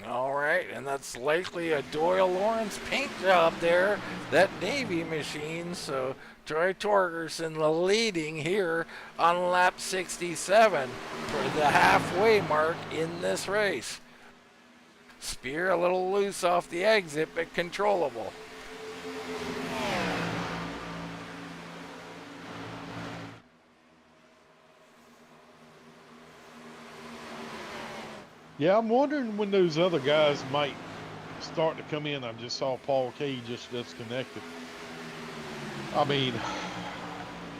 All right, and that's likely a Doyle Lawrence paint job there, that Navy machine. So Troy Torgerson leading here on lap 67 for the halfway mark in this race. Spear a little loose off the exit, but controllable. Yeah, I'm wondering when those other guys might start to come in. I just saw Paul K just disconnected. I mean,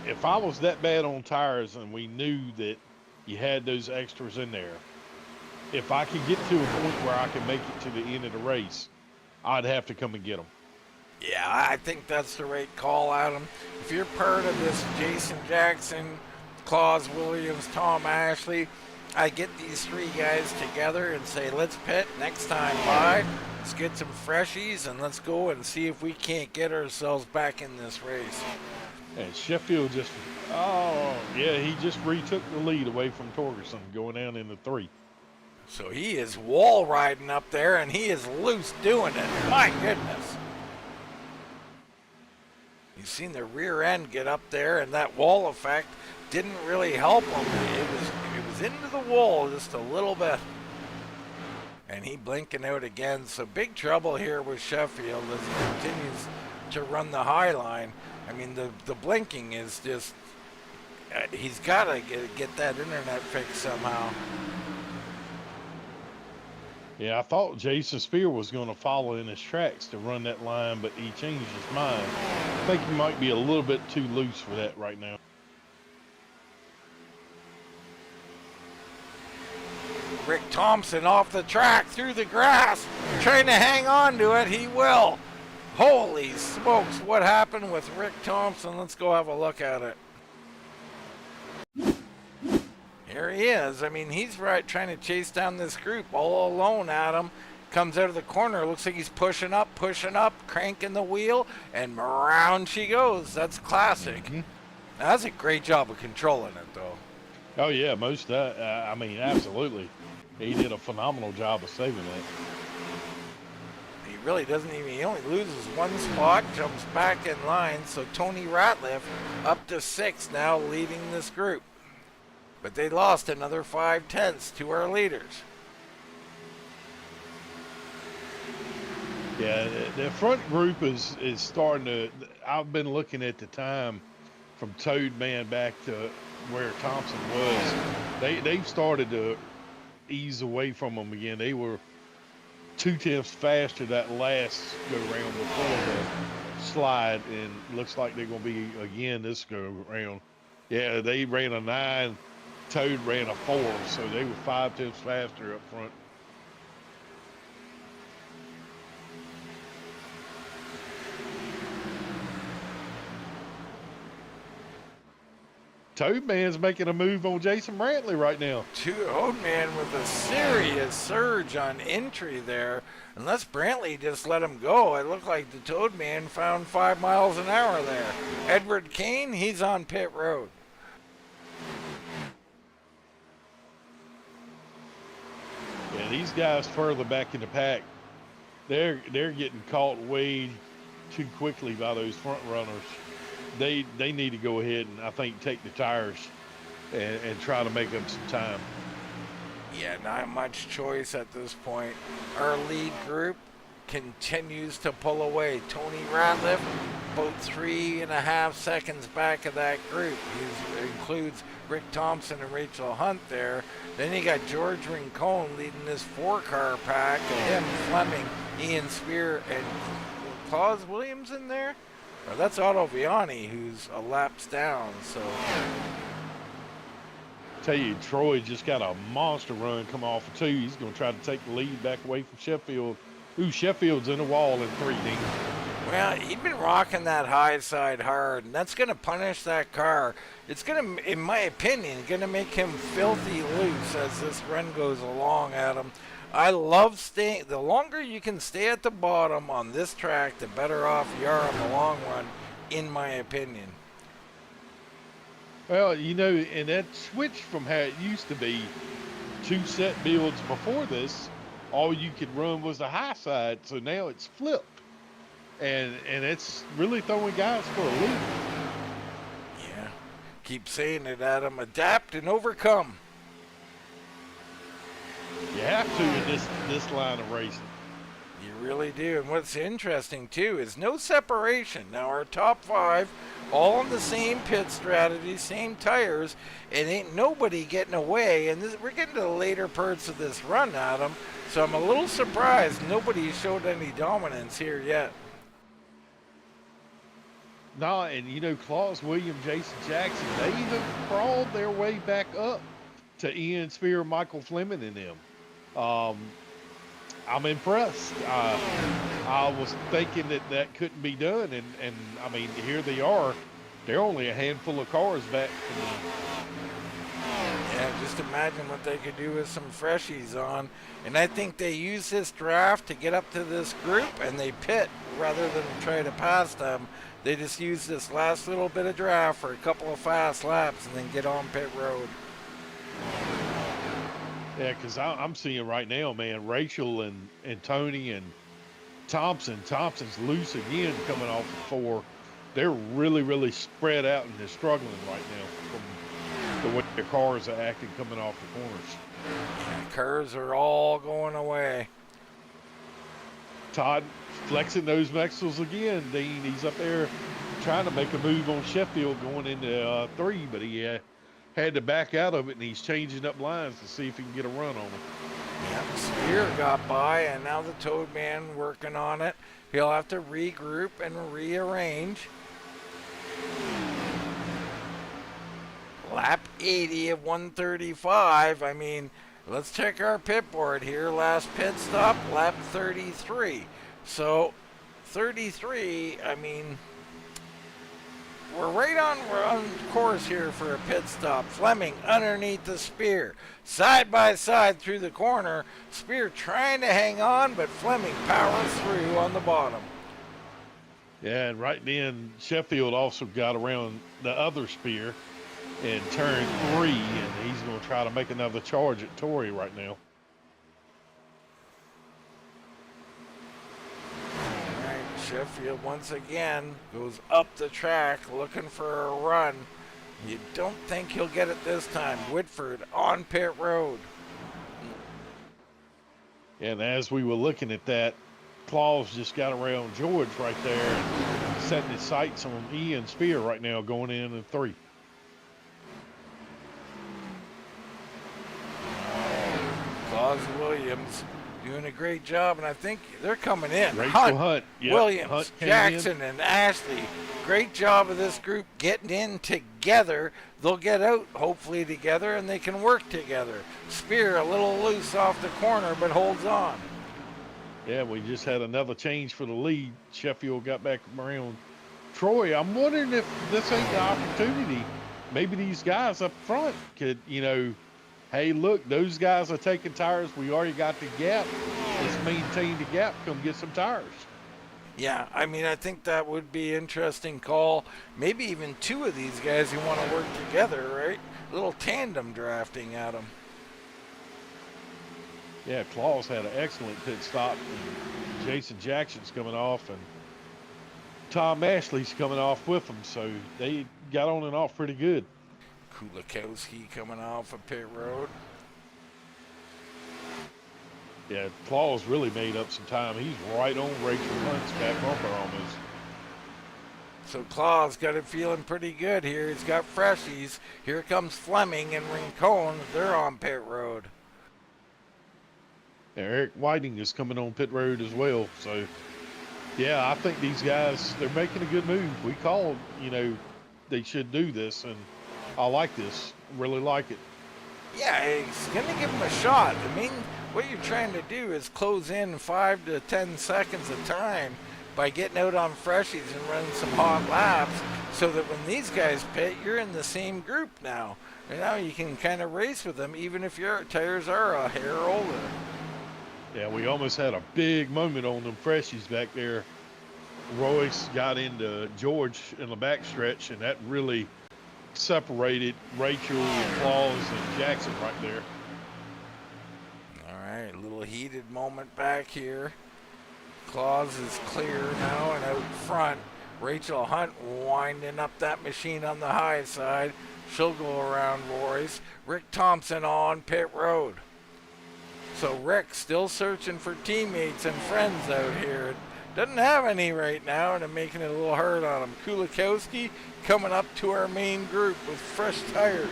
if I was that bad on tires and we knew that you had those extras in there, if I could get to a point where I can make it to the end of the race, I'd have to come and get them. Yeah, I think that's the right call, Adam. If you're part of this Jason Jackson, Claus Williams, Tom Ashley, I get these three guys together and say, let's pit next time by. Let's get some freshies and let's go and see if we can't get ourselves back in this race. And Sheffield just, oh, yeah, he just retook the lead away from Torgerson going down into 3. So he is wall riding up there and he is loose doing it. My goodness. You've seen the rear end get up there, and that wall effect didn't really help him. It was into the wall just a little bit. And he blinking out again. So big trouble here with Sheffield as he continues to run the high line. I mean, the blinking is just, he's got to get that internet fixed somehow. Yeah, I thought Jason Spear was going to follow in his tracks to run that line, but he changed his mind. I think he might be a little bit too loose for that right now. Rick Thompson off the track through the grass, trying to hang on to it. He will. Holy smokes, what happened with Rick Thompson? Let's go have a look at it. Here he is. I mean, he's right trying to chase down this group all alone, Adam. Comes out of the corner. Looks like he's pushing up, cranking the wheel, and around she goes. That's classic. Mm-hmm. That's a great job of controlling it, though. Oh, yeah, most of that. I mean, absolutely. He did a phenomenal job of saving that. He really doesn't even, he only loses one spot, jumps back in line. So Tony Ratliff up to 6 now, leading this group. But they lost another 5/10 to our leaders. Yeah, the front group is starting to, I've been looking at the time from Toad Man back to where Thompson was. They've started to ease away from them again. They were 2/10 faster that last go round before the slide, and looks like they're going to be again this go round. Yeah, they ran a 9. Toad ran a 4, so they were 5/10 faster up front. Toad Man's making a move on Jason Brantley right now. Toad Man with a serious surge on entry there. Unless Brantley just let him go, it looked like the Toad Man found 5 miles an hour there. Edward Kane, he's on pit road. Yeah, these guys further back in the pack, they're getting caught way too quickly by those front runners. They need to go ahead and, I think, take the tires and try to make up some time. Yeah, not much choice at this point. Our lead group continues to pull away. Tony Ratliff, about 3.5 seconds back of that group. He includes Rick Thompson and Rachel Hunt there. Then you got George Rincon leading this 4-car pack. Him, Fleming, Ian Spear, and Claus Williams in there. Well, that's Otto Viani, who's a laps down. So, Tell you, Troy just got a monster run come off of 2. He's going to try to take the lead back away from Sheffield. Ooh, Sheffield's in the wall in 3D. well, he's been rocking that high side hard, and that's going to punish that car. It's going to, in my opinion, going to make him filthy loose as this run goes along, Adam. I love staying, the longer you can stay at the bottom on this track, the better off you are in the long run, in my opinion. Well, you know, and that switch from how it used to be, 2 set builds before this, all you could run was the high side, so now it's flipped. And it's really throwing guys for a loop. Yeah, keep saying it, Adam. Adapt and overcome. You have to in this line of racing. You really do. And what's interesting, too, is no separation. Now, our top 5, all on the same pit strategy, same tires, and ain't nobody getting away. And we're getting to the later parts of this run, Adam, so I'm a little surprised nobody showed any dominance here yet. No, and you know, Claus, William, Jason Jackson, they have crawled their way back up to Ian Spear, Michael Fleming, and them. Um, I'm impressed. I was thinking that that couldn't be done, and I mean, here they are. They're only a handful of cars back from. Yeah, just imagine what they could do with some freshies on. And I think they use this draft to get up to this group, and they pit rather than try to pass them. They just use this last little bit of draft for a couple of fast laps and then get on pit road. Yeah, because I'm seeing right now, man, Rachel and Tony and Thompson. Thompson's loose again coming off the 4. They're really, really spread out, and they're struggling right now from the way their cars are acting coming off the corners. Yeah, curves are all going away. Todd flexing those axles again, Dean. He's up there trying to make a move on Sheffield going into 3, but he had to back out of it, and he's changing up lines to see if he can get a run on him. Yep, Spear got by, and now the Toad Man working on it. He'll have to regroup and rearrange. Lap 80 of 135. I mean, let's check our pit board here. Last pit stop, lap 33. So, 33, I mean, we're on course here for a pit stop. Fleming underneath the Spear. Side by side through the corner. Spear trying to hang on, but Fleming powers through on the bottom. Yeah, and right then, Sheffield also got around the other Spear in turn 3, and he's going to try to make another charge at Torrey right now. All right, Sheffield once again goes up the track looking for a run. You don't think he'll get it this time. Whitford on pit road. And as we were looking at that, Claus just got around George right there and setting his sights on Ian Spear right now going in 3. Claus Williams doing a great job, and I think they're coming in. Rachel Hunt, yep, Williams, Hunt Jackson, and Ashley. Great job of this group getting in together. They'll get out, hopefully, together, and they can work together. Spear a little loose off the corner, but holds on. Yeah, we just had another change for the lead. Sheffield got back around Troy. I'm wondering if this ain't the opportunity. Maybe these guys up front could, you know, hey, look, those guys are taking tires. We already got the gap. Let's maintain the gap. Come get some tires. Yeah, I mean, I think that would be an interesting call. Maybe even 2 of these guys who want to work together, right? A little tandem drafting at them. Yeah, Claus had an excellent pit stop. And Jason Jackson's coming off, and Tom Ashley's coming off with them. So they got on and off pretty good. Kulikowski coming off of pit road. Yeah, Claus really made up some time. He's right on Rachel Hunt's back bumper almost. So Claus got it feeling pretty good here. He's got freshies. Here comes Fleming and Rincon. They're on pit road. Yeah, Eric Whiting is coming on pit road as well. So, yeah, I think these guys, they're making a good move. We called, you know, they should do this, and I like this. Really like it. Yeah, he's going to give him a shot. I mean, what you're trying to do is close in 5 to 10 seconds of time by getting out on freshies and running some hot laps so that when these guys pit, you're in the same group now. And now you can kind of race with them even if your tires are a hair older. Yeah, we almost had a big moment on them freshies back there. Royce got into George in the backstretch, and that really separated Rachel and Claus and Jackson right there. All right, a little heated moment back here. Claus is clear now and out front. Rachel Hunt winding up that machine on the high side. She'll go around Royce. Rick Thompson on pit road. So Rick still searching for teammates and friends out here. Doesn't have any right now, and I'm making it a little hard on him. Kulikowski coming up to our main group with fresh tires.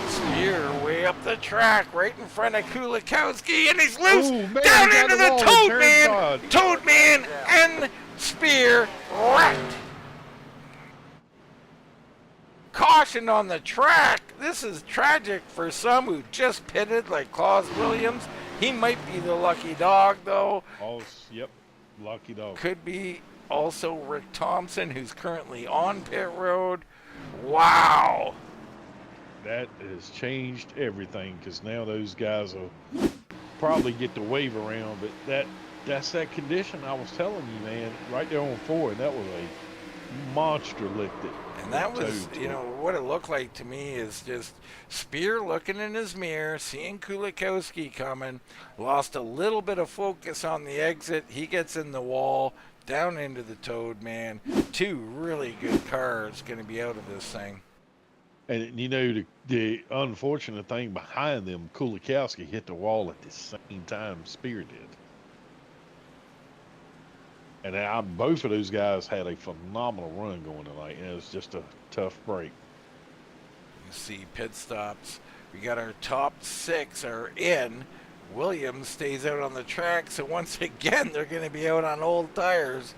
Spear way up the track right in front of Kulikowski, and he's loose Ooh, man, down he got into the the ball. Toad Turn Man. side. Toad Man and Spear wrecked. Caution on the track. This is tragic for some who just pitted like Claus Williams. He might be the lucky dog, though. Oh, yep, lucky dog. Could be also Rick Thompson, who's currently on pit road. Wow. That has changed everything because now those guys will probably get the wave around. But that's that condition I was telling you, man, right there on 4. And that was a monster licked it. And that was, you know, what it looked like to me is just Spear looking in his mirror, seeing Kulikowski coming, lost a little bit of focus on the exit. He gets in the wall, down into the Toad Man. 2 really good cars going to be out of this thing. And, you know, the unfortunate thing behind them, Kulikowski hit the wall at the same time Spear did. And both of those guys had a phenomenal run going tonight, and it was just a tough break. You see pit stops. We got our top 6 are in. Williams stays out on the track, so once again they're going to be out on old tires.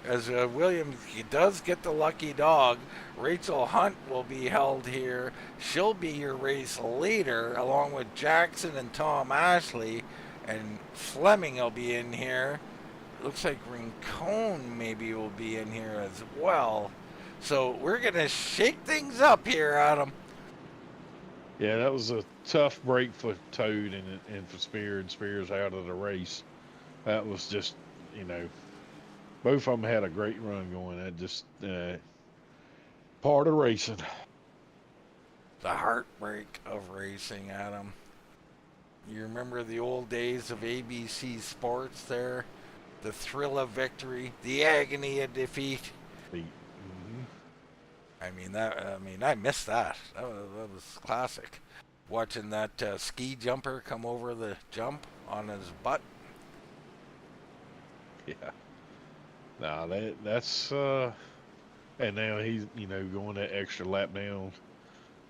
As Williams, he does get the lucky dog. Rachel Hunt will be held here. She'll be your race leader, along with Jackson and Tom Ashley. And Fleming will be in here. Looks like Rincon maybe will be in here as well. So we're going to shake things up here, Adam. Yeah, that was a tough break for Toad and for Spear, and Spear's out of the race. That was just, you know, both of them had a great run going. That just part of racing. The heartbreak of racing, Adam. You remember the old days of ABC Sports there? The thrill of victory, the agony of defeat. Mm-hmm. I missed that. That was classic. Watching that ski jumper come over the jump on his butt. Yeah. Nah, that's and now he's, you know, going that extra lap down.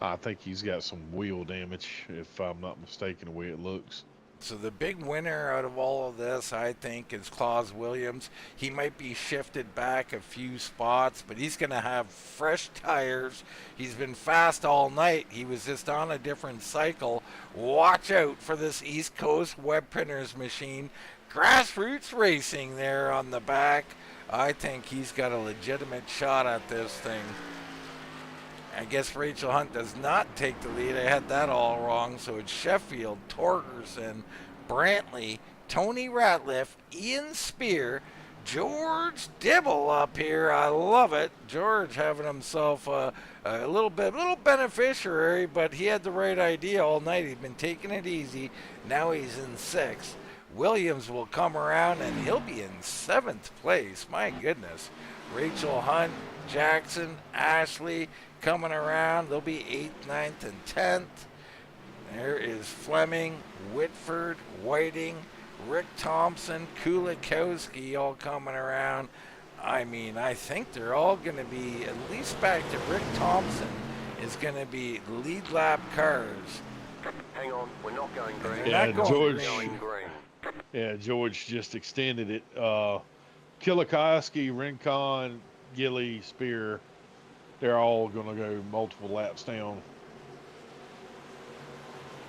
I think he's got some wheel damage, if I'm not mistaken, the way it looks. So the big winner out of all of this, I think, is Claus Williams. He might be shifted back a few spots, but he's going to have fresh tires. He's been fast all night. He was just on a different cycle. Watch out for this East Coast web printers machine. Grassroots Racing there on the back. I think he's got a legitimate shot at this thing. I guess Rachel Hunt does not take the lead. I had that all wrong. So it's Sheffield, Torgerson, Brantley, Tony Ratliff, Ian Spear, George Dibble up here. I love it. George having himself a little beneficiary, but he had the right idea all night. He'd been taking it easy. Now he's in 6th. Williams will come around and he'll be in 7th place. My goodness. Rachel Hunt, Jackson, Ashley coming around. They'll be 8th, 9th, and 10th. There is Fleming, Whitford, Whiting, Rick Thompson, Kulikowski all coming around. I mean, I think they're all going to be, at least back to Rick Thompson, is going to be lead lap cars. Hang on, we're not going green. Yeah, George. Going green. Yeah, George just extended it. Kulikowski, Rincon, Gilly, Spear, they're all going to go multiple laps down.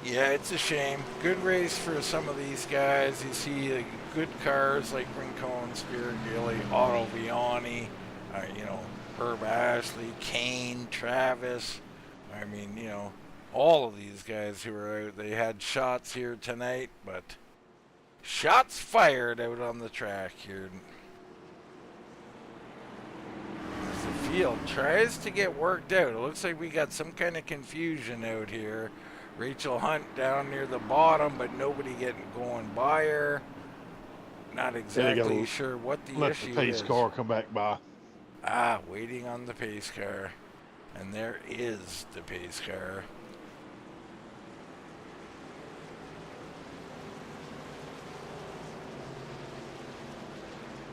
Yeah, it's a shame. Good race for some of these guys. You see good cars like Rincon, Spear, Gilly, Otto Viani, Herb Ashley, Kane, Travis. I mean, all of these guys who are out, they had shots here tonight, but shots fired out on the track here. As the field tries to get worked out, it looks like we got some kind of confusion out here. Rachel Hunt down near the bottom, but nobody going by her. Not exactly sure what the issue is. Let the pace car come back by. Waiting on the pace car. And there is the pace car.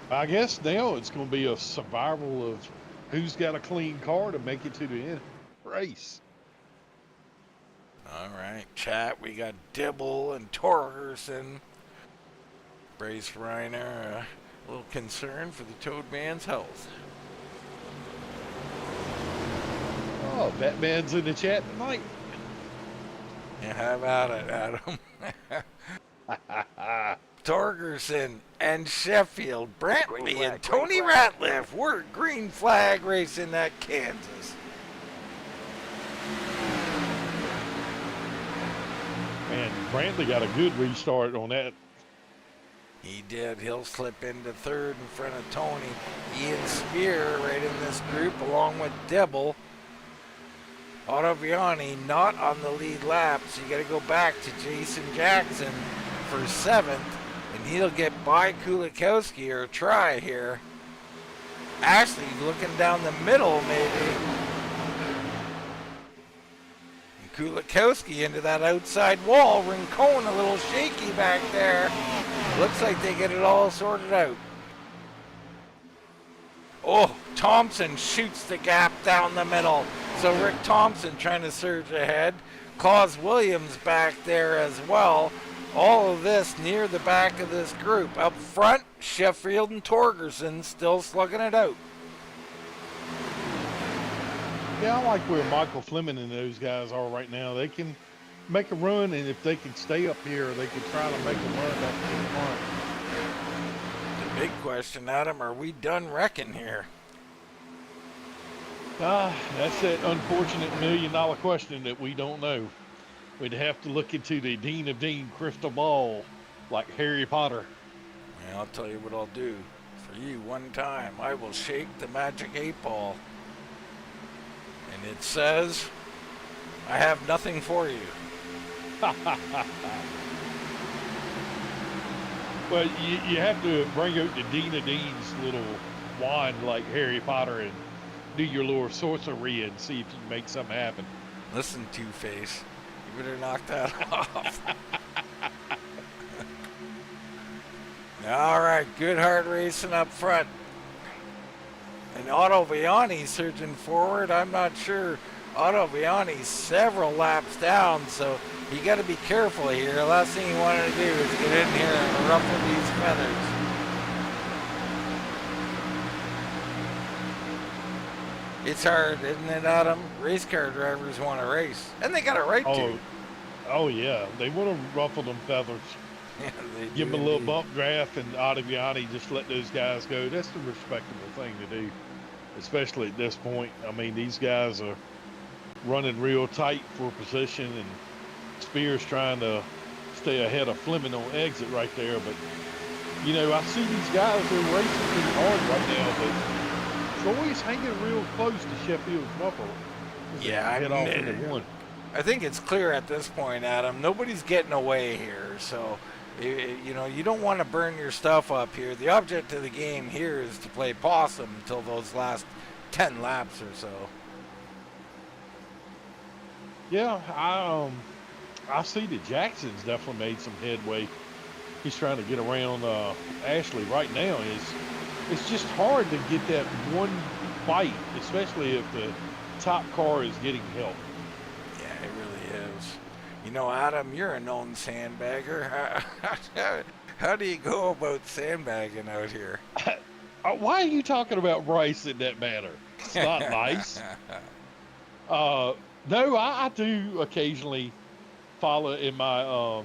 I guess now it's going to be a survival of who's got a clean car to make it to the end race. All right, chat. We got Dibble and Torgerson. Brace Reiner, a little concerned for the Toad Man's health. Oh, Batman's in the chat tonight. Yeah, how about it, Adam? Torgerson and Sheffield, Brantley and Tony Ratliff. We're green flag racing at Kansas. Man, Brantley got a good restart on that. He did. He'll slip into third in front of Tony. Ian Spear right in this group along with Dibble. Ottaviani not on the lead lap, so you got to go back to Jason Jackson for 7th, and he'll get by Kulikowski or try here. Ashley looking down the middle maybe. And Kulikowski into that outside wall. Rincon a little shaky back there. Looks like they get it all sorted out. Oh, Thompson shoots the gap down the middle. So Rick Thompson trying to surge ahead. Claus Williams back there as well. All of this near the back of this group. Up front, Sheffield and Torgerson still slugging it out. Yeah, I like where Michael Fleming and those guys are right now. They can make a run, and if they can stay up here, they can try to make a run back to the front. The big question, Adam, are we done wrecking here? That's that unfortunate $1 million question that we don't know. We'd have to look into the Dean of Dean crystal ball like Harry Potter. Well, I'll tell you what I'll do. For you one time, I will shake the magic 8-ball. And it says, I have nothing for you. Well, you have to bring out the Dean of Dean's little wand like Harry Potter and do your little sorcery and see if you can make something happen. Listen, Two-Face, you better knock that off. All right, good hard racing up front. And Otto Viani surging forward. I'm not sure. Otto Viani's several laps down, so you got to be careful here. The last thing you wanted to do is get in here and ruffle these feathers. It's hard, isn't it, Adam? Race car drivers want to race, and they got a right to. Oh yeah, they want to ruffle them feathers. Yeah, they Give do them a little indeed. bump draft, and Ottaviani just let those guys go. That's the respectable thing to do, especially at this point. I mean, these guys are running real tight for position, and Spears trying to stay ahead of Fleming on exit right there. But, you know, I see these guys, they're racing pretty hard right now, but Troy's hanging real close to Sheffield's bumper. Yeah, head off into one. I think it's clear at this point, Adam. Nobody's getting away here, so you know you don't want to burn your stuff up here. The object of the game here is to play possum until those last 10 laps or so. Yeah, I see that Jackson's definitely made some headway. He's trying to get around Ashley right now. It's just hard to get that one bite, especially if the top car is getting help. Yeah, it really is. You know, Adam, you're a known sandbagger. How do you go about sandbagging out here? Why are you talking about Bryce in that manner? It's not nice. No, I do occasionally follow in my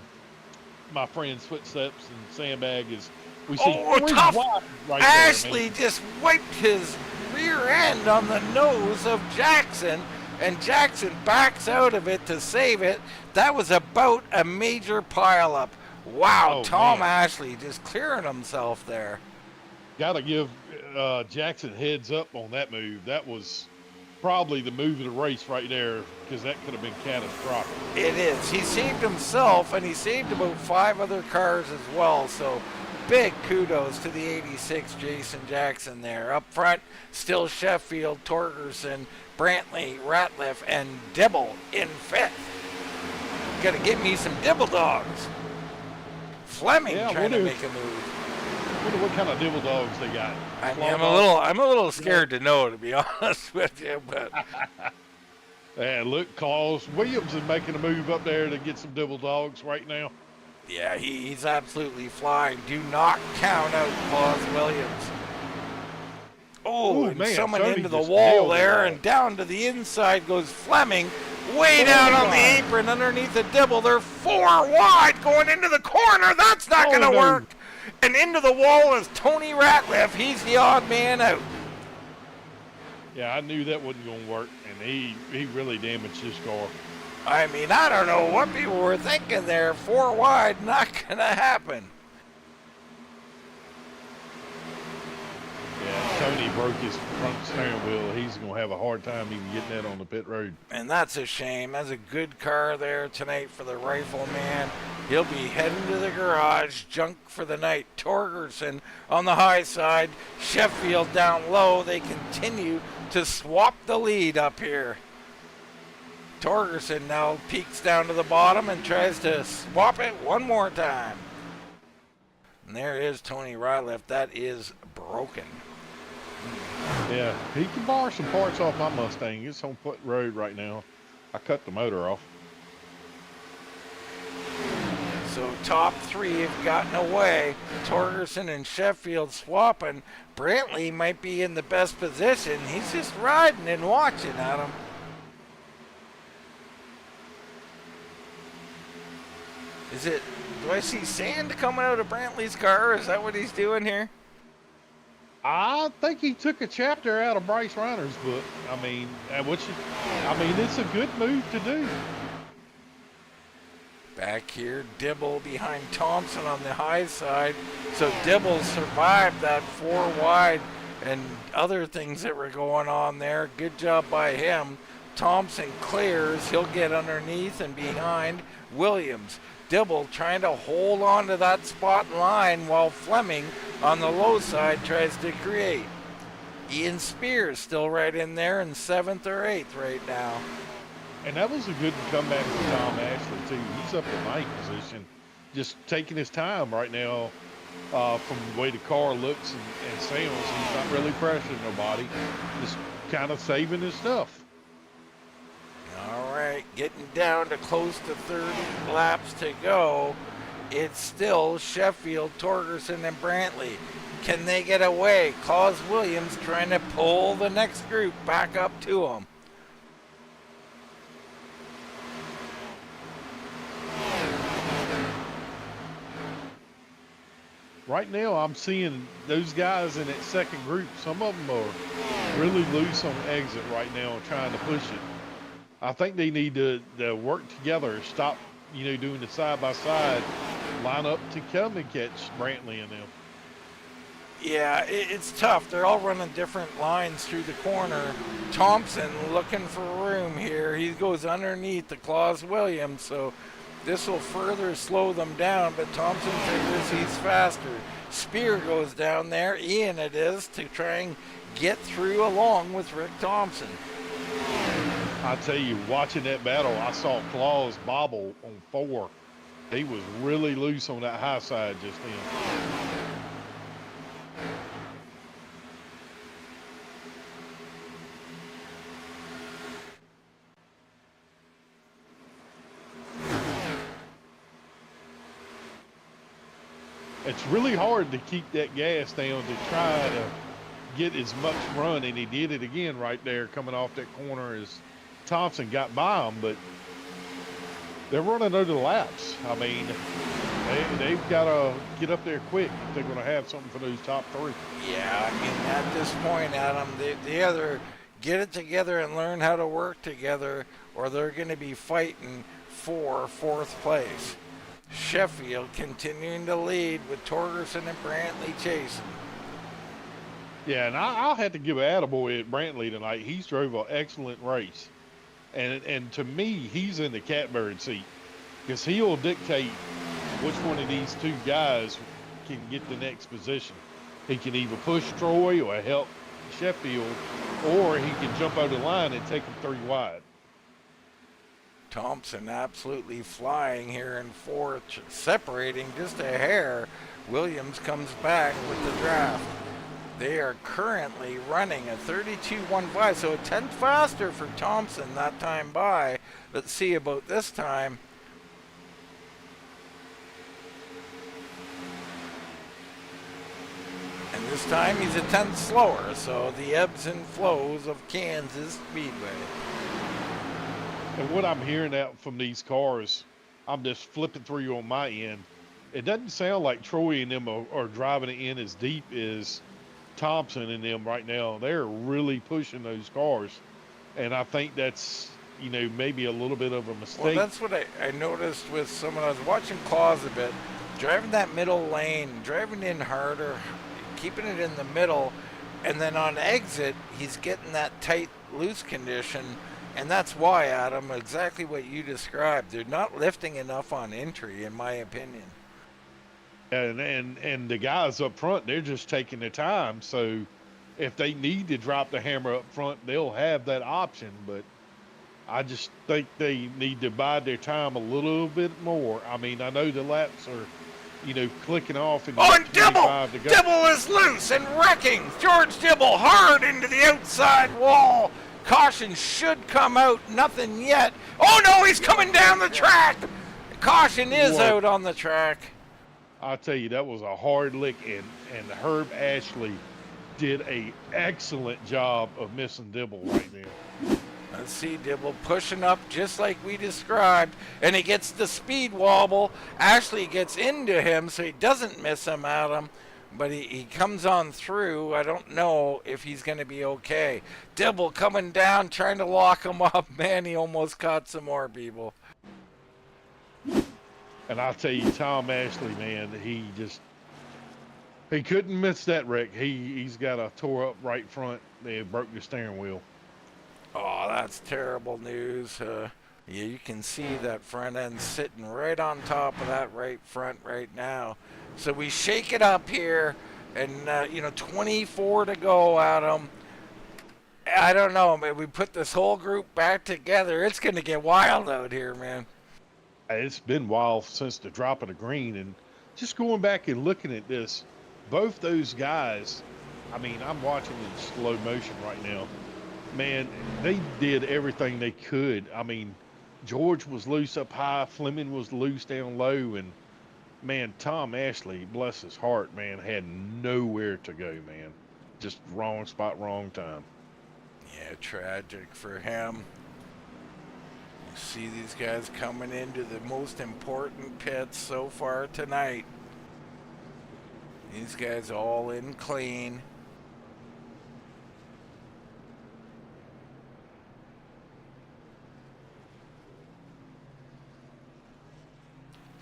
my friend's footsteps and sandbag as we see three tough. wide right Ashley there, just wiped his rear end on the nose of Jackson, and Jackson backs out of it to save it. That was about a major pileup. Wow, Oh, Tom man. Ashley just clearing himself there. Got to give Jackson heads up on that move. That was probably the move of the race right there, because that could have been catastrophic. It is. He saved himself, and he saved about 5 other cars as well. So big kudos to the 86 Jason Jackson there. Up front, still Sheffield, Torgerson, Brantley, Ratliff, and Dibble in 5th. Got to get me some Dibble dogs. Fleming trying to make a move. I wonder what kind of Dibble dogs they got. I'm a little scared to know, to be honest with you, but And look, Claus Williams is making a move up there to get some double dogs right now. Yeah, he's absolutely flying. Do not count out Claus Williams. Oh, Ooh, and man, someone Tony into the just wall nailed the there, wall. and down to the inside goes Fleming. Way Oh, down on my. the apron underneath the dibble. They're 4 wide going into the corner. That's not going to no. work. And into the wall is Tony Ratliff. He's the odd man out. Yeah, I knew that wasn't going to work, and he really damaged his car. I mean, I don't know what people were thinking there. 4 wide, not going to happen. Yeah, Tony broke his front steering wheel. He's going to have a hard time even getting that on the pit road. And that's a shame. That's a good car there tonight for the Rifleman. He'll be heading to the garage. Junk for the night. Torgerson on the high side. Sheffield down low. They continue to swap the lead up here. Torgerson now peeks down to the bottom and tries to swap it one more time. And there is Tony Ratliff. That is broken. Yeah, he can borrow some parts off my Mustang. It's on pit road right now. I cut the motor off. So top 3 have gotten away. Torgerson and Sheffield swapping. Brantley might be in the best position. He's just riding and watching at him. Do I see sand coming out of Brantley's car? Is that what he's doing here? I think he took a chapter out of Bryce Reiner's book. I mean, it's a good move to do. Back here, Dibble behind Thompson on the high side. So Dibble survived that 4 wide and other things that were going on there. Good job by him. Thompson clears. He'll get underneath and behind Williams. Dibble trying to hold on to that spot line while Fleming on the low side tries to create. Ian Spears still right in there in 7th or 8th right now. And that was a good comeback for Tom Ashley, too. He's up in 9th position, just taking his time right now from the way the car looks and sounds. He's not really pressuring nobody, just kind of saving his stuff. All right, getting down to close to 30 laps to go. It's still Sheffield, Torgerson, and Brantley. Can they get away? Claus Williams trying to pull the next group back up to him. Right now, I'm seeing those guys in that second group. Some of them are really loose on exit right now, trying to push it. I think they need to work together, stop, doing the side-by-side, line up to come and catch Brantley and them. Yeah, it's tough. They're all running different lines through the corner. Thompson looking for room here. He goes underneath the Claus Williams, so this will further slow them down, but Thompson figures he's faster. Spear goes down there, Ian it is, to try and get through along with Rick Thompson. I tell you, watching that battle, I saw Claus bobble on 4. He was really loose on that high side just then. It's really hard to keep that gas down to try to get as much run, and he did it again right there coming off that corner as Thompson got by him, but they're running other laps. I mean, they've got to get up there quick if they're going to have something for those top 3. Yeah, I mean, at this point, Adam, they either get it together and learn how to work together, or they're going to be fighting for 4th place. Sheffield continuing to lead with Torgerson and Brantley chasing. Yeah, and I'll have to give an attaboy at Brantley tonight. He's drove an excellent race. And to me, he's in the catbird seat because he'll dictate which one of these 2 guys can get the next position. He can either push Troy or help Sheffield, or he can jump over the line and take them 3 wide. Thompson absolutely flying here in 4th, separating just a hair. Williams comes back with the draft. They are currently running a 32.15, so a tenth faster for Thompson that time by. Let's see about this time. And this time he's a tenth slower, so the ebbs and flows of Kansas Speedway. And what I'm hearing out from these cars, I'm just flipping through on my end. It doesn't sound like Troy and them are driving it in as deep as Thompson and them right now. They're really pushing those cars. And I think that's, you know, maybe a little bit of a mistake. Well, that's what I noticed with someone. I was watching Claus a bit, driving that middle lane, driving in harder, keeping it in the middle, and then on exit, he's getting that tight, loose condition. And that's why, Adam, exactly what you described. They're not lifting enough on entry, in my opinion. And the guys up front, they're just taking their time. So if they need to drop the hammer up front, they'll have that option. But I just think they need to bide their time a little bit more. I mean, I know the laps are, you know, clicking off. And Dibble! Dibble is loose and wrecking. George Dibble hard into the outside wall. Caution should come out. Nothing yet. Oh, no, he's coming down the track. Caution is out on the track. I'll tell you, that was a hard lick, and Herb Ashley did a excellent job of missing Dibble right there. Let's see Dibble pushing up just like we described, and he gets the speed wobble. Ashley gets into him, so he doesn't miss him, Adam, but he comes on through. I don't know if he's going to be okay. Dibble coming down, trying to lock him up. Man, he almost caught some more people. And I'll tell you, Tom Ashley, man, he couldn't miss that wreck. He's got a tore up right front. They broke the steering wheel. Oh, that's terrible news. Yeah, you can see that front end sitting right on top of that right front right now. So we shake it up here, and 24 to go, Adam. I don't know, man. We put this whole group back together. It's going to get wild out here, man. It's been wild since the drop of the green, and just going back and looking at this, both those guys, I mean, I'm watching in slow motion right now. Man, they did everything they could. I mean, George was loose up high, Fleming was loose down low, and man, Tom Ashley, bless his heart, man, had nowhere to go, man. Just wrong spot, wrong time. Yeah, tragic for him. You see these guys coming into the most important pits so far tonight. These guys all in clean.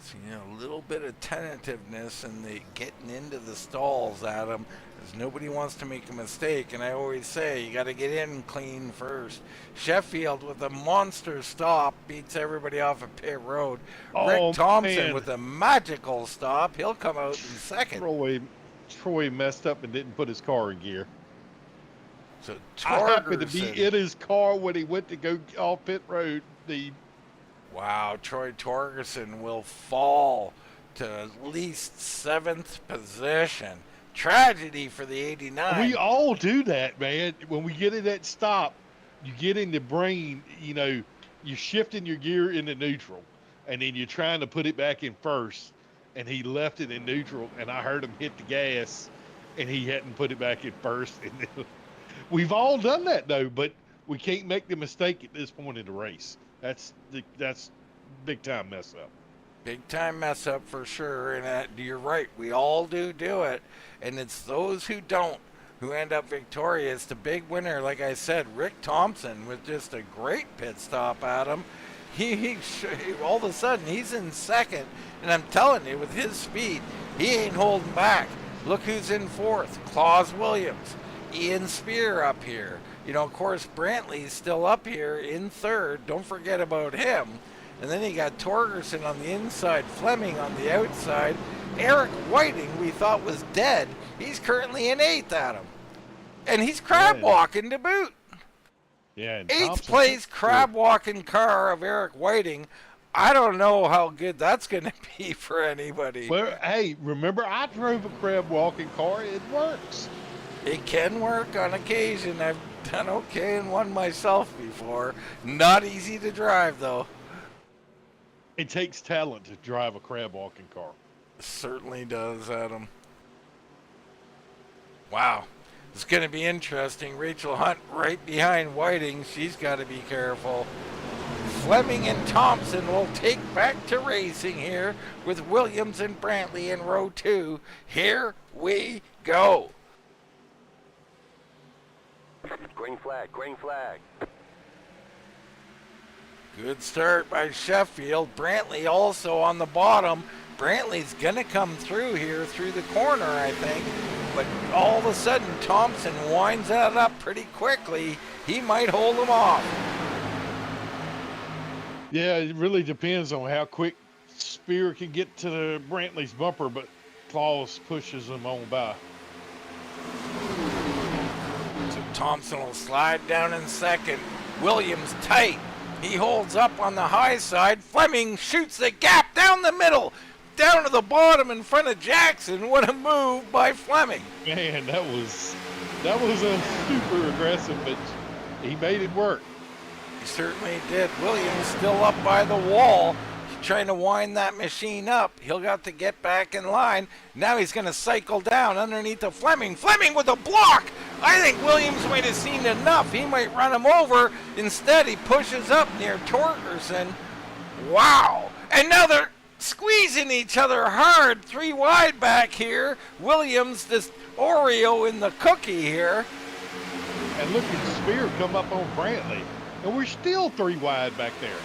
See, a little bit of tentativeness in the getting into the stalls, Adam, because nobody wants to make a mistake. And I always say, you got to get in clean first. Sheffield with a monster stop beats everybody off of pit road. Rick Thompson, man, with a magical stop. He'll come out in second. Troy messed up and didn't put his car in gear. So I happened to be in his car when he went to go off pit road. Wow, Troy Torgerson will fall to at least 7th position. Tragedy for the 89. We all do that, man. When we get in that stop, you get in the brain, you know, you're shifting your gear into neutral, and then you're trying to put it back in first, and he left it in neutral, and I heard him hit the gas, and he hadn't put it back in first. And we've all done that, though, but we can't make the mistake at this point in the race. That's big time mess up. Big time mess up for sure, and you're right. We all do it, and it's those who don't who end up victorious. The big winner, like I said, Rick Thompson, with just a great pit stop, Adam. He all of a sudden he's in second, and I'm telling you, with his speed, he ain't holding back. Look who's in fourth: Claus Williams, Ian Spear up here. You know, of course, Brantley's still up here in third. Don't forget about him. And then you got Torgerson on the inside, Fleming on the outside. Eric Whiting, we thought was dead. He's currently in 8th, Adam. And he's crab walking to boot. Yeah. And 8th place crab walking car of Eric Whiting. I don't know how good that's going to be for anybody. Well, hey, remember, I drove a crab walking car. It works. It can work on occasion. I've done okay in one myself before. Not easy to drive, though. It takes talent to drive a crab walking car. Certainly does, Adam. Wow. It's going to be interesting. Rachel Hunt right behind Whiting. She's got to be careful. Fleming and Thompson will take back to racing here with Williams and Brantley in row 2. Here we go. Green flag, green flag. Good start by Sheffield. Brantley also on the bottom. Brantley's going to come through here through the corner, I think. But all of a sudden, Thompson winds that up pretty quickly. He might hold him off. Yeah, it really depends on how quick Spear can get to the Brantley's bumper, but Claus pushes him on by. So Thompson will slide down in second. Williams tight. He holds up on the high side. Fleming shoots the gap down the middle, down to the bottom in front of Jackson. What a move by Fleming. Man, that was a super aggressive, but he made it work. He certainly did. Williams still up by the wall. He's trying to wind that machine up. He'll got to get back in line. Now he's going to cycle down underneath the Fleming. Fleming with a block. I think Williams might have seen enough. He might run him over. Instead, he pushes up near Torgerson. Wow. And now they're squeezing each other hard. 3 wide back here. Williams, this Oreo in the cookie here. And look at Spear come up on Brantley. And we're still 3 wide back there.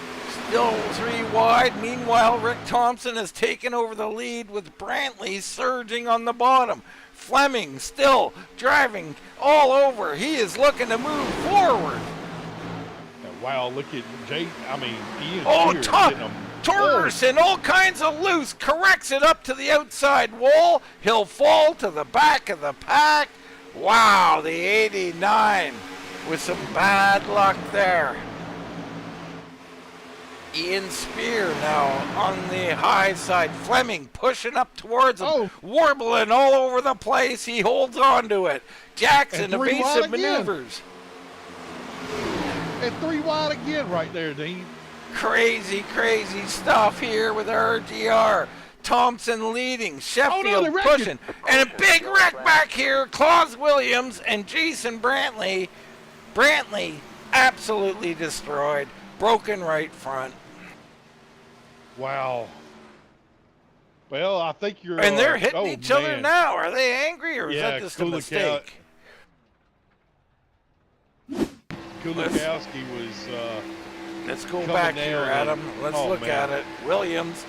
Still 3 wide. Meanwhile, Rick Thompson has taken over the lead with Brantley surging on the bottom. Fleming still driving all over. He is looking to move forward. And wow, look at Jay. I mean, Ian Torgerson, all kinds of loose, corrects it up to the outside wall. He'll fall to the back of the pack. Wow, the 89 with some bad luck there. Ian Spear now on the high side. Fleming pushing up towards him, warbling all over the place. He holds on to it. Jackson evasive maneuvers. And 3 wide again right there, Dean. Crazy, crazy stuff here with RGR. Thompson leading, Sheffield pushing, and a big wreck back here. Claus Williams and Jason Brantley. Brantley absolutely destroyed, broken right front. Wow. Well, I think you're. And they're hitting each other now. Are they angry, or is that just a mistake? Kulikowski was. Let's go back here, Adam. Let's look at it. Williams.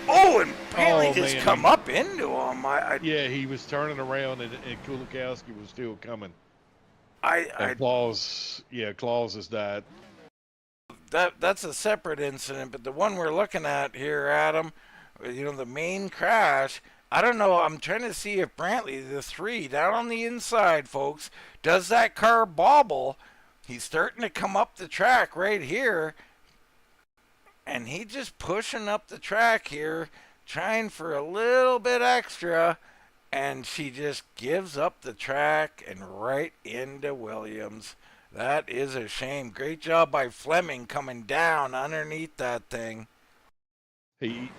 Oh, and Brantley just come up into him. Yeah, he was turning around, and Kulikowski was still coming. Claus has died. That's a separate incident, but the one we're looking at here, Adam, the main crash, I don't know. I'm trying to see if Brantley, the 3, down on the inside, folks, does that car bobble? He's starting to come up the track right here, and he just pushing up the track here, trying for a little bit extra, and she just gives up the track and right into Williams. That is a shame. Great job by Fleming coming down underneath that thing. He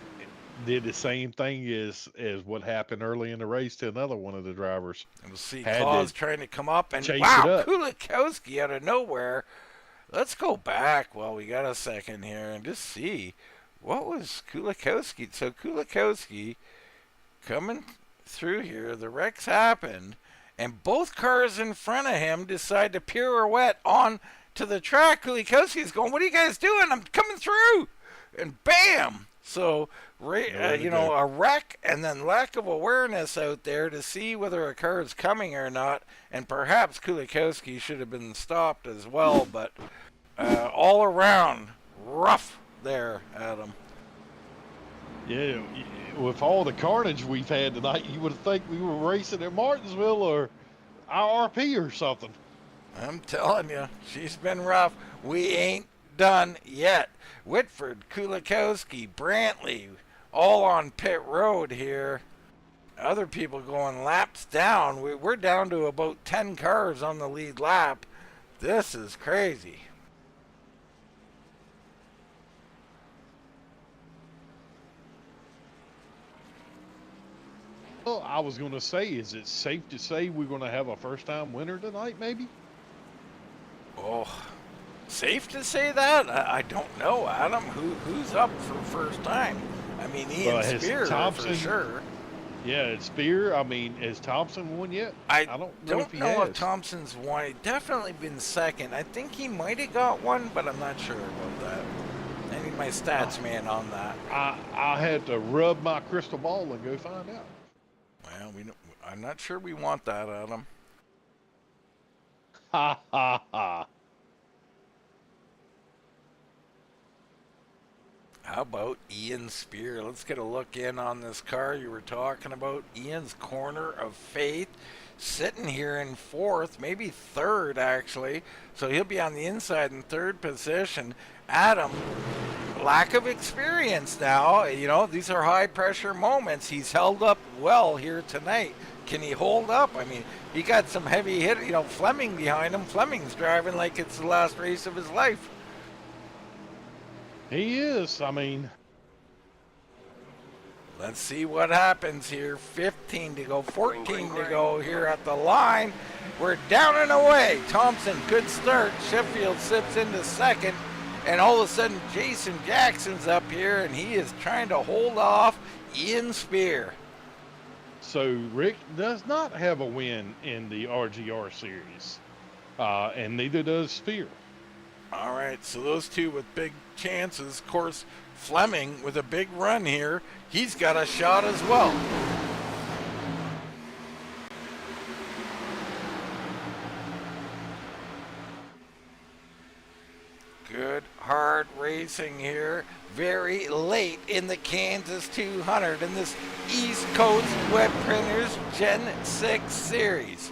did the same thing as what happened early in the race to another one of the drivers. And we'll see Claus trying to come up, and Kulikowski out of nowhere. Let's go back while we got a second here and just see what was Kulikowski. So Kulikowski coming through here, the wrecks happened, and both cars in front of him decide to pirouette on to the track. Kulikowski's going, "What are you guys doing? I'm coming through!" And bam! So, a wreck and then lack of awareness out there to see whether a car is coming or not. And perhaps Kulikowski should have been stopped as well. But all around, rough there, Adam. Yeah, with all the carnage we've had tonight, you would think we were racing at Martinsville or IRP or something. I'm telling you, she's been rough. We ain't done yet. Whitford, Kulikowski, Brantley, all on pit road here. Other people going laps down. We're down to about 10 cars on the lead lap. This is crazy. Well, I was going to say, is it safe to say we're going to have a first-time winner tonight, maybe? Oh, safe to say that? I don't know, Adam. Who's up for first time? I mean, Ian Spear for sure. Yeah, it's Spear. I mean, has Thompson won yet? I don't know if if Thompson's won. He's definitely been second. I think he might have got one, but I'm not sure about that. I need my stats man on that. I had to rub my crystal ball and go find out. Well, I'm not sure we want that, Adam. Ha ha ha. How about Ian Spear? Let's get a look in on this car you were talking about. Ian's corner of faith, sitting here in fourth, maybe third actually. So he'll be on the inside in third position. Adam, lack of experience now. You know, these are high pressure moments. He's held up well here tonight. Can he hold up? I mean, he got some heavy hit. You know, Fleming behind him. Fleming's driving like it's the last race of his life. He is. I mean, let's see what happens here. 15 to go, 14 to go here at the line. We're down and away. Thompson, good start. Sheffield sits into second. And all of a sudden, Jason Jackson's up here, and he is trying to hold off Ian Spear. So Rick does not have a win in the RGR series, and neither does Spear. All right, so those two with big chances. Of course, Fleming with a big run here. He's got a shot as well. Good, hard racing here. Very late in the Kansas 200 in this East Coast Web Printers Gen 6 series.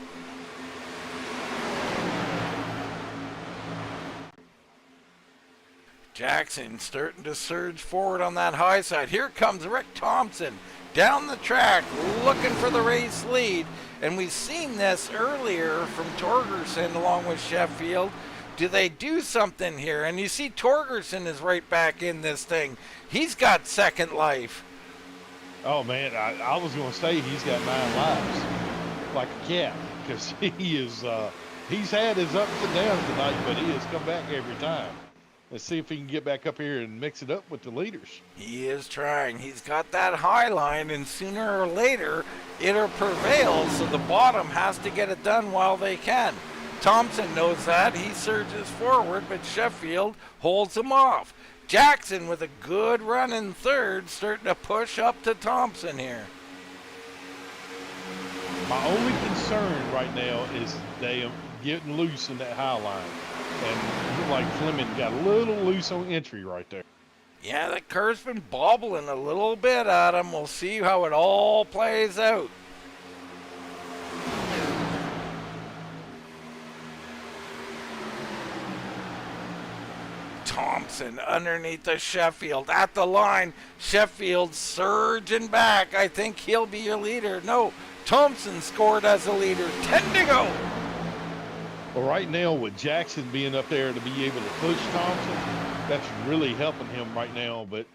Jackson starting to surge forward on that high side. Here comes Rick Thompson down the track looking for the race lead. And we've seen this earlier from Torgerson along with Sheffield. Do they do something here? And you see Torgerson is right back in this thing. He's got second life. Oh, man, I was going to say he's got 9 lives, like a cat, because he is, he's had his ups and downs tonight, but he has come back every time. Let's see if he can get back up here and mix it up with the leaders. He is trying. He's got that high line, and sooner or later, it'll prevail, so the bottom has to get it done while they can. Thompson knows that. He surges forward, but Sheffield holds him off. Jackson with a good run in third, starting to push up to Thompson here. My only concern right now is they are getting loose in that high line. And like Fleming got a little loose on entry right there. Yeah, the car's been bobbling a little bit, Adam. We'll see how it all plays out. Thompson underneath the Sheffield at the line. Sheffield surging back. I think he'll be your leader. No, Thompson scored as a leader. 10 to go. Well, right now with Jackson being up there to be able to push Thompson, that's really helping him right now. But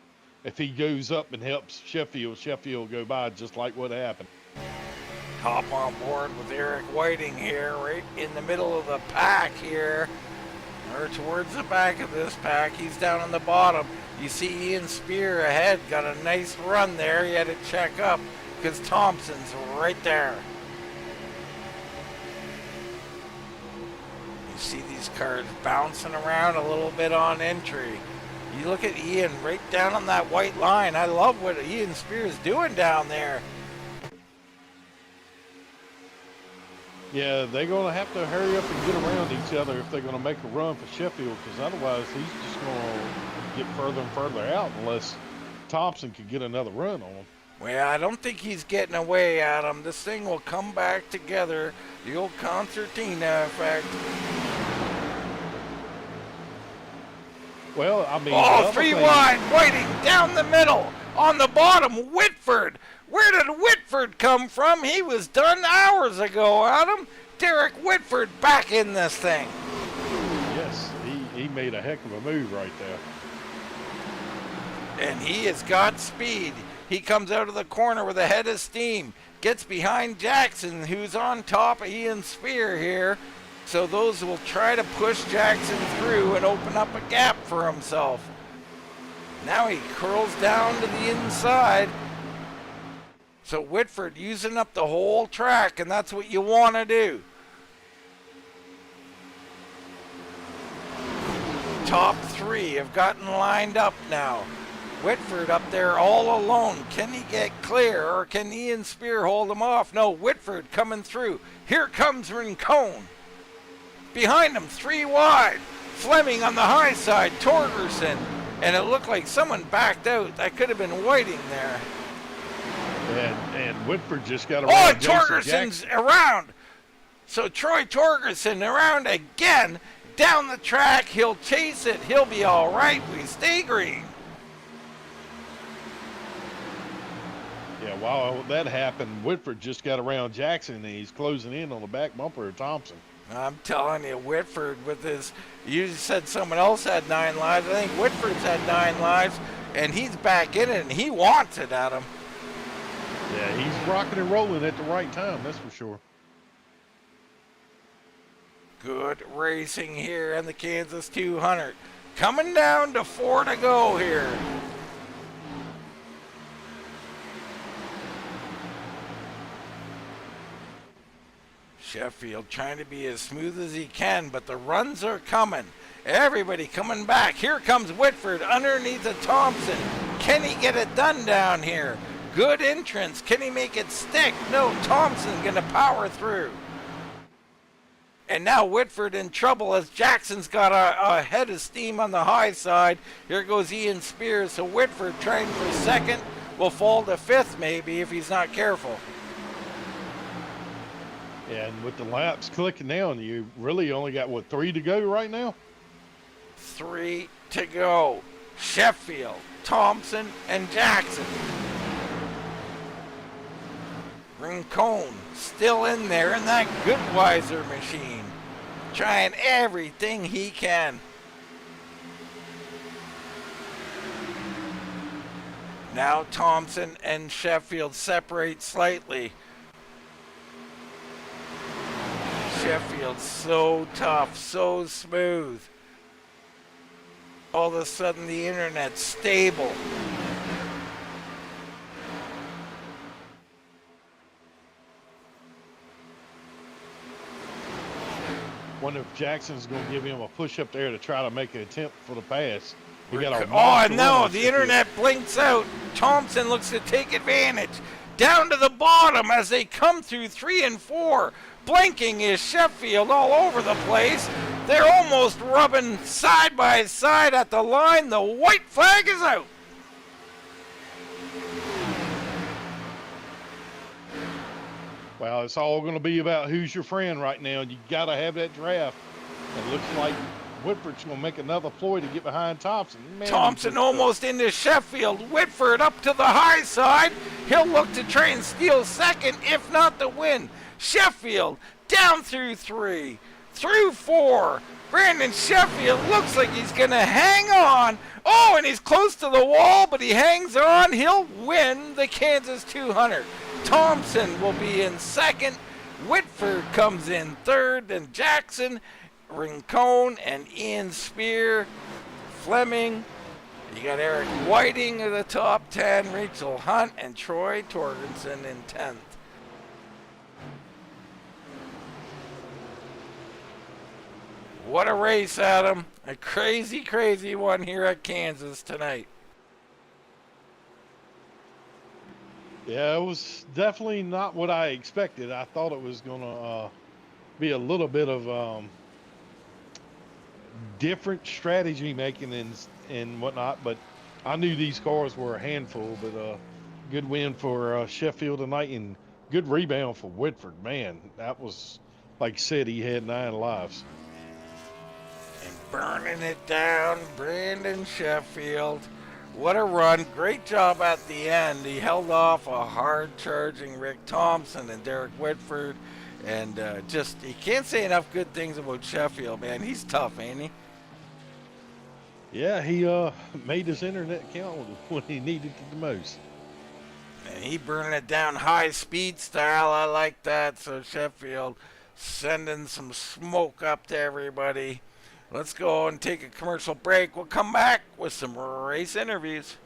if he goes up and helps Sheffield will go by just like what happened. Hop on board with Eric Whiting here, right in the middle of the pack here. Or towards the back of this pack. He's down on the bottom. You see Ian Spear ahead. Got a nice run there. He had to check up because Thompson's right there. You see these cars bouncing around a little bit on entry. You look at Ian right down on that white line. I love what Ian Spear is doing down there. Yeah, they're going to have to hurry up and get around each other if they're going to make a run for Sheffield, because otherwise he's just going to get further and further out unless Thompson can get another run on him. Well, I don't think he's getting away, Adam. This thing will come back together. The old concertina effect. Well, I mean... Oh, 3 wide, Whiting down the middle. On the bottom, Whitford. Where did Whitford come from? He was done hours ago, Adam. Derek Whitford back in this thing. Yes, he made a heck of a move right there. And he has got speed. He comes out of the corner with a head of steam. Gets behind Jackson, who's on top of Ian Spear here. So those will try to push Jackson through and open up a gap for himself. Now he curls down to the inside. So Whitford using up the whole track, and that's what you want to do. Top three have gotten lined up now. Whitford up there all alone. Can he get clear, or can Ian Spear hold him off? No, Whitford coming through. Here comes Rincon. Behind him, 3 wide. Fleming on the high side, Torgerson. And it looked like someone backed out. That could have been Whiting there. And Whitford just got around. Oh, Jason Torgerson's Jackson. around. So Troy Torgerson around again. Down the track, he'll chase it. He'll be all right. We stay green. Yeah, while that happened, Whitford just got around Jackson, and he's closing in on the back bumper of Thompson. I'm telling you, Whitford with his, you said someone else had 9 lives. I think Whitford's had 9 lives, and he's back in it, and he wants it, Adam. Yeah, he's rocking and rolling at the right time, that's for sure. Good racing here in the Kansas 200. Coming down to 4 to go here. Sheffield trying to be as smooth as he can, but the runs are coming. Everybody coming back. Here comes Whitford underneath the Thompson. Can he get it done down here? Good entrance. Can he make it stick? No, Thompson gonna power through. And now Whitford in trouble as Jackson's got a head of steam on the high side. Here goes Ian Spears. So Whitford trying for second, will fall to 5th maybe if he's not careful. And with the laps clicking down, you really only got, what, 3 to go right now? 3 to go. Sheffield, Thompson, and Jackson. Rincon still in there in that Goodweiser machine. Trying everything he can. Now Thompson and Sheffield separate slightly. Sheffield's so tough, so smooth. All of a sudden the internet's stable. Wonder if Jackson's going to give him a push up there to try to make an attempt for the pass. We got a oh, no, the internet blinks out. Thompson looks to take advantage. Down to the bottom as they come through 3 and 4. Blinking is Sheffield all over the place. They're almost rubbing side by side at the line. The white flag is out. Well, it's all going to be about who's your friend right now. You got to have that draft. It looks like Whitford's going to make another ploy to get behind Thompson. Man, Thompson almost into Sheffield. Whitford up to the high side. He'll look to try and steal second, if not the win. Sheffield down through 3, through 4. Brandon Sheffield looks like he's going to hang on. Oh, and he's close to the wall, but he hangs on. He'll win the Kansas 200. Thompson will be in second. Whitford comes in third. And Jackson, Rincon, and Ian Spear. Fleming. You got Eric Whiting in the top 10. Rachel Hunt and Troy Torgerson in 10th. What a race, Adam. A crazy, crazy one here at Kansas tonight. Yeah, it was definitely not what I expected. I thought it was going to be a little bit of different strategy making and whatnot, but I knew these cars were a handful. But good win for Sheffield tonight, and good rebound for Whitford. Man, that was, like I said, he had 9 lives. And burning it down, Brandon Sheffield. What a run. Great job at the end. He held off a hard charging Rick Thompson and Derek Whitford. And just, you can't say enough good things about Sheffield, man. He's tough, ain't he? Yeah, he made his internet count when he needed it the most. And he burning it down high speed style. I like that. So Sheffield sending some smoke up to everybody. Let's go and take a commercial break. We'll come back with some race interviews.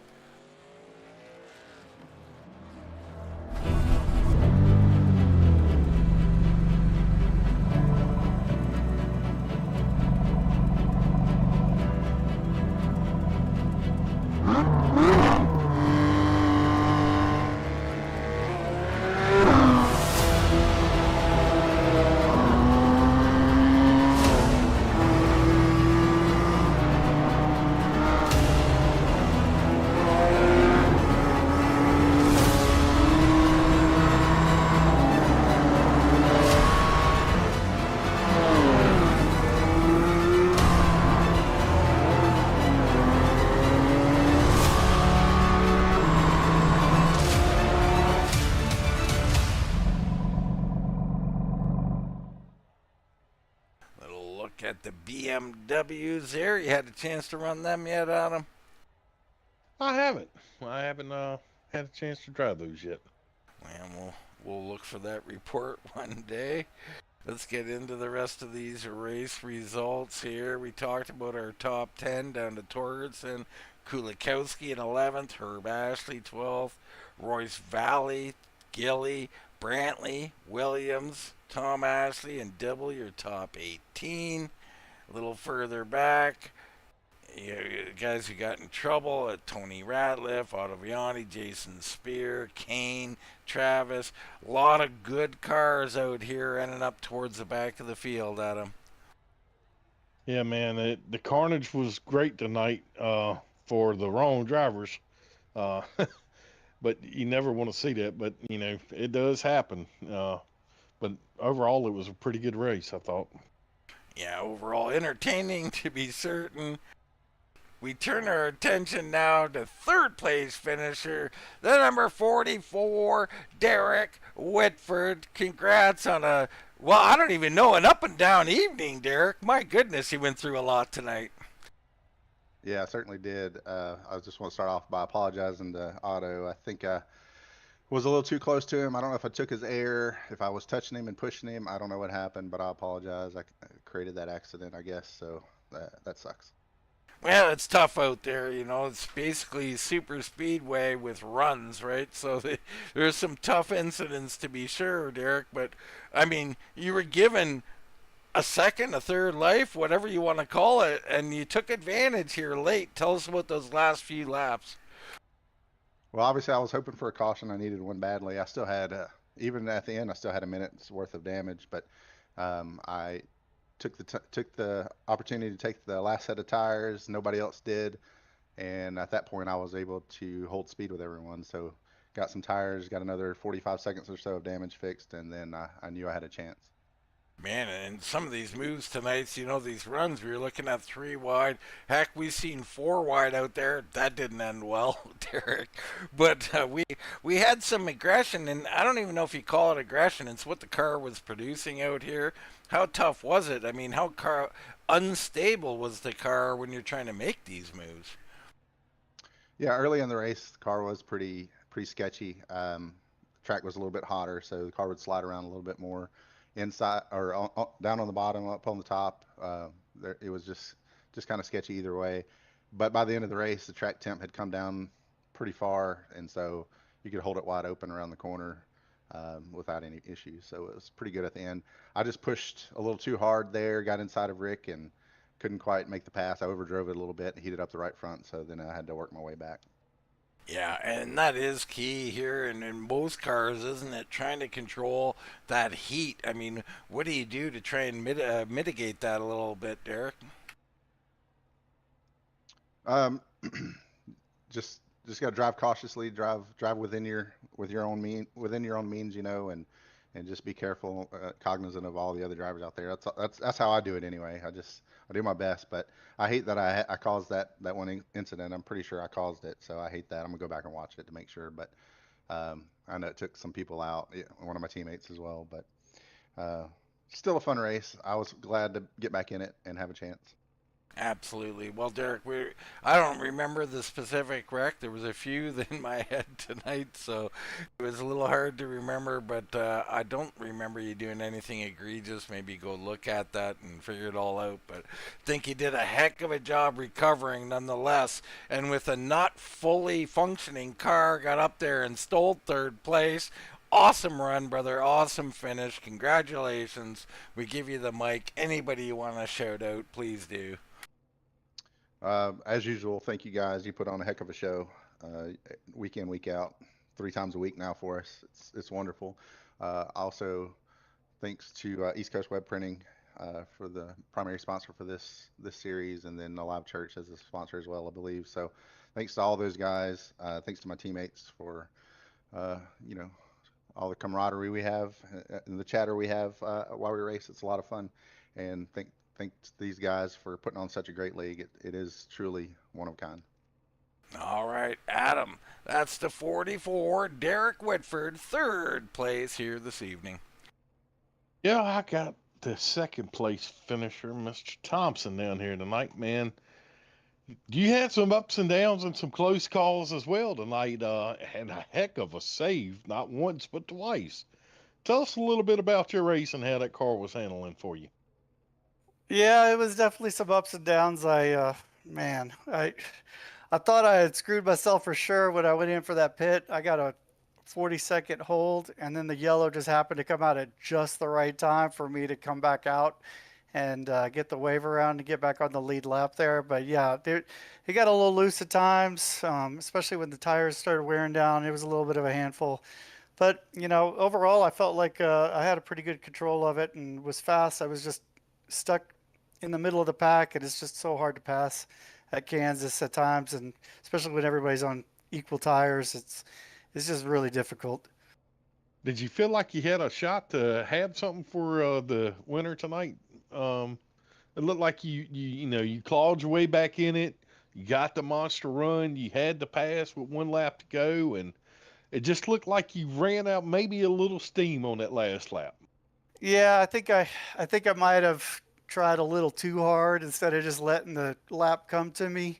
Little look at the BMWs there. You had a chance to run them yet, Adam? I haven't. I haven't had a chance to drive those yet. And we'll look for that report one day. Let's get into the rest of these race results here. We talked about our top 10 down to Torgerson, Kulikowski in 11th, Herb Ashley 12th, Royce Valley, Gilly, Brantley, Williams, Tom Ashley, and Dibble, your top 18. A little further back, guys who got in trouble at Tony Ratliff, Ottaviani, Jason Spear, Kane, Travis. A lot of good cars out here ending up towards the back of the field, Adam. Yeah, man, the carnage was great tonight for the wrong drivers. Uh, but you never want to see that. But, you know, it does happen. But overall, it was a pretty good race, I thought. Yeah, overall entertaining to be certain. We turn our attention now to third place finisher, the number 44, Derek Whitford. Congrats on well, I don't even know, an up and down evening, Derek. My goodness, he went through a lot tonight. Yeah, I certainly did. I just want to start off by apologizing to Otto. I think I was a little too close to him. I don't know if I took his air, if I was touching him and pushing him. I don't know what happened, but I apologize. I created that accident, I guess, so that sucks. Well, it's tough out there, you know. It's basically super speedway with runs, right? So there's some tough incidents to be sure, Derek. But I mean, you were given a second, a third life, whatever you want to call it, and you took advantage here late. Tell us about those last few laps. Well, obviously, I was hoping for a caution. I needed one badly. I still had, even at the end, I still had a minute's worth of damage, but I took the opportunity to take the last set of tires. Nobody else did, and at that point, I was able to hold speed with everyone. So, got some tires, got another 45 seconds or so of damage fixed, and then I knew I had a chance. Man, and some of these moves tonight, you know, these runs, we were looking at 3 wide. Heck, we've seen 4 wide out there. That didn't end well, Derek. But we had some aggression, and I don't even know if you call it aggression. It's what the car was producing out here. How tough was it? I mean, how unstable was the car when you're trying to make these moves? Yeah, early in the race, the car was pretty sketchy. The track was a little bit hotter, so the car would slide around a little bit more inside or down on the bottom, up on the top. It was just kind of sketchy either way. But by the end of the race, the track temp had come down pretty far, and so you could hold it wide open around the corner without any issues. So it was pretty good at the end. I just pushed a little too hard there, got inside of Rick, and couldn't quite make the pass. I overdrove it a little bit, heated up the right front, so then I had to work my way back. Yeah, and that is key here, and in most cars, isn't it? Trying to control that heat. I mean, what do you do to try and mitigate that a little bit, Derek? Um, just got to drive cautiously, drive within your own means, you know, and and just be careful, cognizant of all the other drivers out there. That's how I do it anyway. I do my best, but I hate that I caused that one incident. I'm pretty sure I caused it, so I hate that. I'm gonna go back and watch it to make sure. But I know it took some people out, one of my teammates as well. But still a fun race. I was glad to get back in it and have a chance. Absolutely. Well, Derek, I don't remember the specific wreck. There was a few in my head tonight, so it was a little hard to remember, but I don't remember you doing anything egregious. Maybe go look at that and figure it all out, but I think you did a heck of a job recovering nonetheless, and with a not fully functioning car, got up there and stole third place. Awesome run, brother. Awesome finish. Congratulations. We give you the mic. Anybody you want to shout out, please do. As usual, thank you guys. You put on a heck of a show, week in, week out, 3 times a week now for us. It's wonderful. Also, thanks to East Coast Web Printing for the primary sponsor for this series, and then Alive Church as a sponsor as well, I believe. So, thanks to all those guys. Thanks to my teammates for all the camaraderie we have and the chatter we have while we race. It's a lot of fun, and thanks these guys for putting on such a great league. It is truly one of a kind. All right, Adam, that's the 44, Derek Whitford, third place here this evening. Yeah, I got the second place finisher, Mr. Thompson, down here tonight, man. You had some ups and downs and some close calls as well tonight. Had a heck of a save, not once but twice. Tell us a little bit about your race and how that car was handling for you. Yeah, it was definitely some ups and downs. I thought I had screwed myself for sure when I went in for that pit. I got a 40-second hold, and then the yellow just happened to come out at just the right time for me to come back out and get the wave around to get back on the lead lap there. But yeah, it got a little loose at times, especially when the tires started wearing down. It was a little bit of a handful. But, overall, I felt like I had a pretty good control of it and was fast. I was just stuck in the middle of the pack, and it's just so hard to pass at Kansas at times, and especially when everybody's on equal tires, it's just really difficult. Did you feel like you had a shot to have something for the winner tonight? It looked like you clawed your way back in it. You got the monster run. You had to pass with 1 lap to go, and it just looked like you ran out maybe a little steam on that last lap. Yeah, I think I might have tried a little too hard instead of just letting the lap come to me.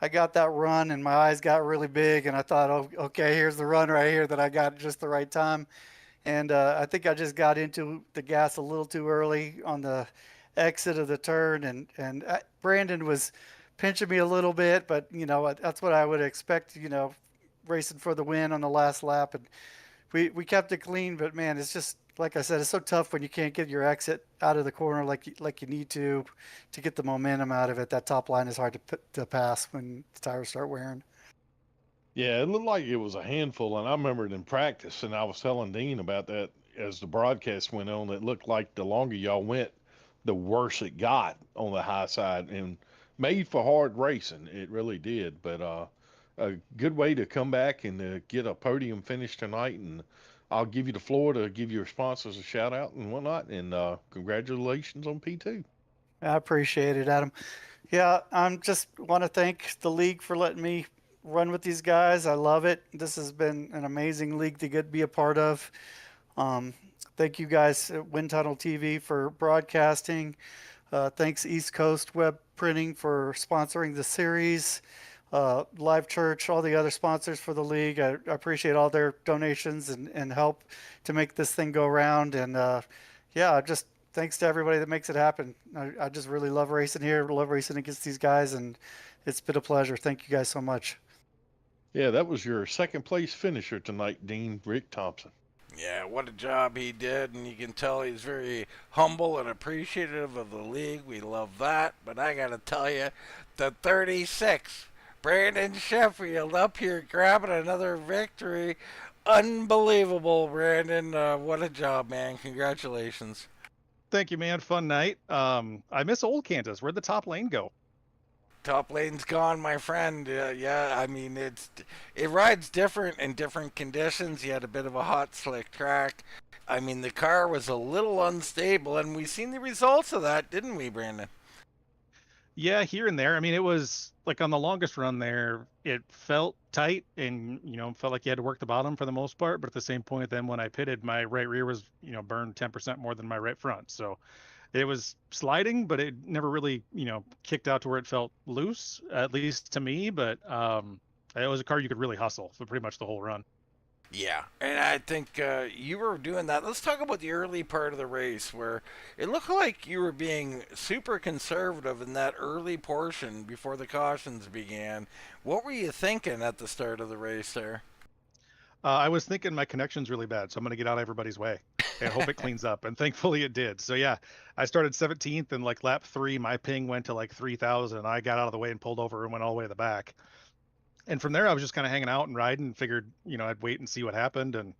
I got that run and my eyes got really big, and I thought, oh, okay, here's the run right here that I got just the right time. And I think I just got into the gas a little too early on the exit of the turn, and Brandon was pinching me a little bit, but that's what I would expect, racing for the win on the last lap. And we kept it clean, but man, it's just, like I said, it's so tough when you can't get your exit out of the corner like you need to get the momentum out of it. That top line is hard to pass when the tires start wearing. Yeah, it looked like it was a handful, and I remember it in practice, and I was telling Dean about that as the broadcast went on. It looked like the longer y'all went, the worse it got on the high side, and made for hard racing. It really did, but a good way to come back and get a podium finish tonight, and I'll give you the floor to give your sponsors a shout out and whatnot, and congratulations on P2. I appreciate it, Adam. Yeah, I'm just want to thank the league for letting me run with these guys. I love it. This has been an amazing league to be a part of. Thank you guys at Wind Tunnel TV for broadcasting. Thanks East Coast Web Printing for sponsoring the series. Live Church, all the other sponsors for the league. I appreciate all their donations and help to make this thing go around. And just thanks to everybody that makes it happen. I just really love racing here. Love racing against these guys, and it's been a pleasure. Thank you guys so much. Yeah, that was your second place finisher tonight, Dean Rick Thompson. Yeah, what a job he did, and you can tell he's very humble and appreciative of the league. We love that. But I got to tell you, the 36, Brandon Sheffield, up here grabbing another victory. Unbelievable, Brandon. What a job, man. Congratulations. Thank you, man. Fun night. I miss old Kansas. Where'd the top lane go? Top lane's gone, my friend. I mean, it rides different in different conditions. You had a bit of a hot, slick track. I mean, the car was a little unstable, and we seen the results of that, didn't we, Brandon? Yeah, here and there. I mean, it was like on the longest run there, it felt tight and, felt like you had to work the bottom for the most part. But at the same point, then when I pitted, my right rear was, burned 10% more than my right front. So it was sliding, but it never really, kicked out to where it felt loose, at least to me. But it was a car you could really hustle for pretty much the whole run. Yeah, and I think you were doing that. Let's talk about the early part of the race where it looked like you were being super conservative in that early portion before the cautions began. What were you thinking at the start of the race there? I was thinking my connection's really bad, so I'm going to get out of everybody's way and hope it cleans up. And thankfully it did. So yeah, I started 17th and like lap 3, my ping went to like 3,000. I got out of the way and pulled over and went all the way to the back. And from there, I was just kind of hanging out and riding and figured, I'd wait and see what happened. And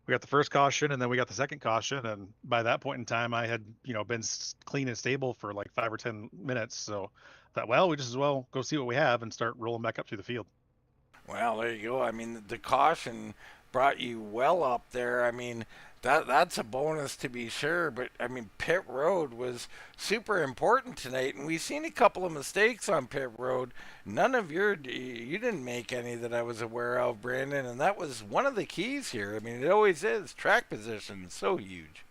we got the first caution and then we got the second caution. And by that point in time, I had, been clean and stable for like 5 or 10 minutes. So I thought, well, we just as well go see what we have and start rolling back up through the field. Well, there you go. I mean, the caution brought you well up there. I mean, that's a bonus to be sure. But I mean, pit road was super important tonight, and we've seen a couple of mistakes on pit road. None of you didn't make any that I was aware of, Brandon, and that was one of the keys here. I mean, it always is. Track position is so huge.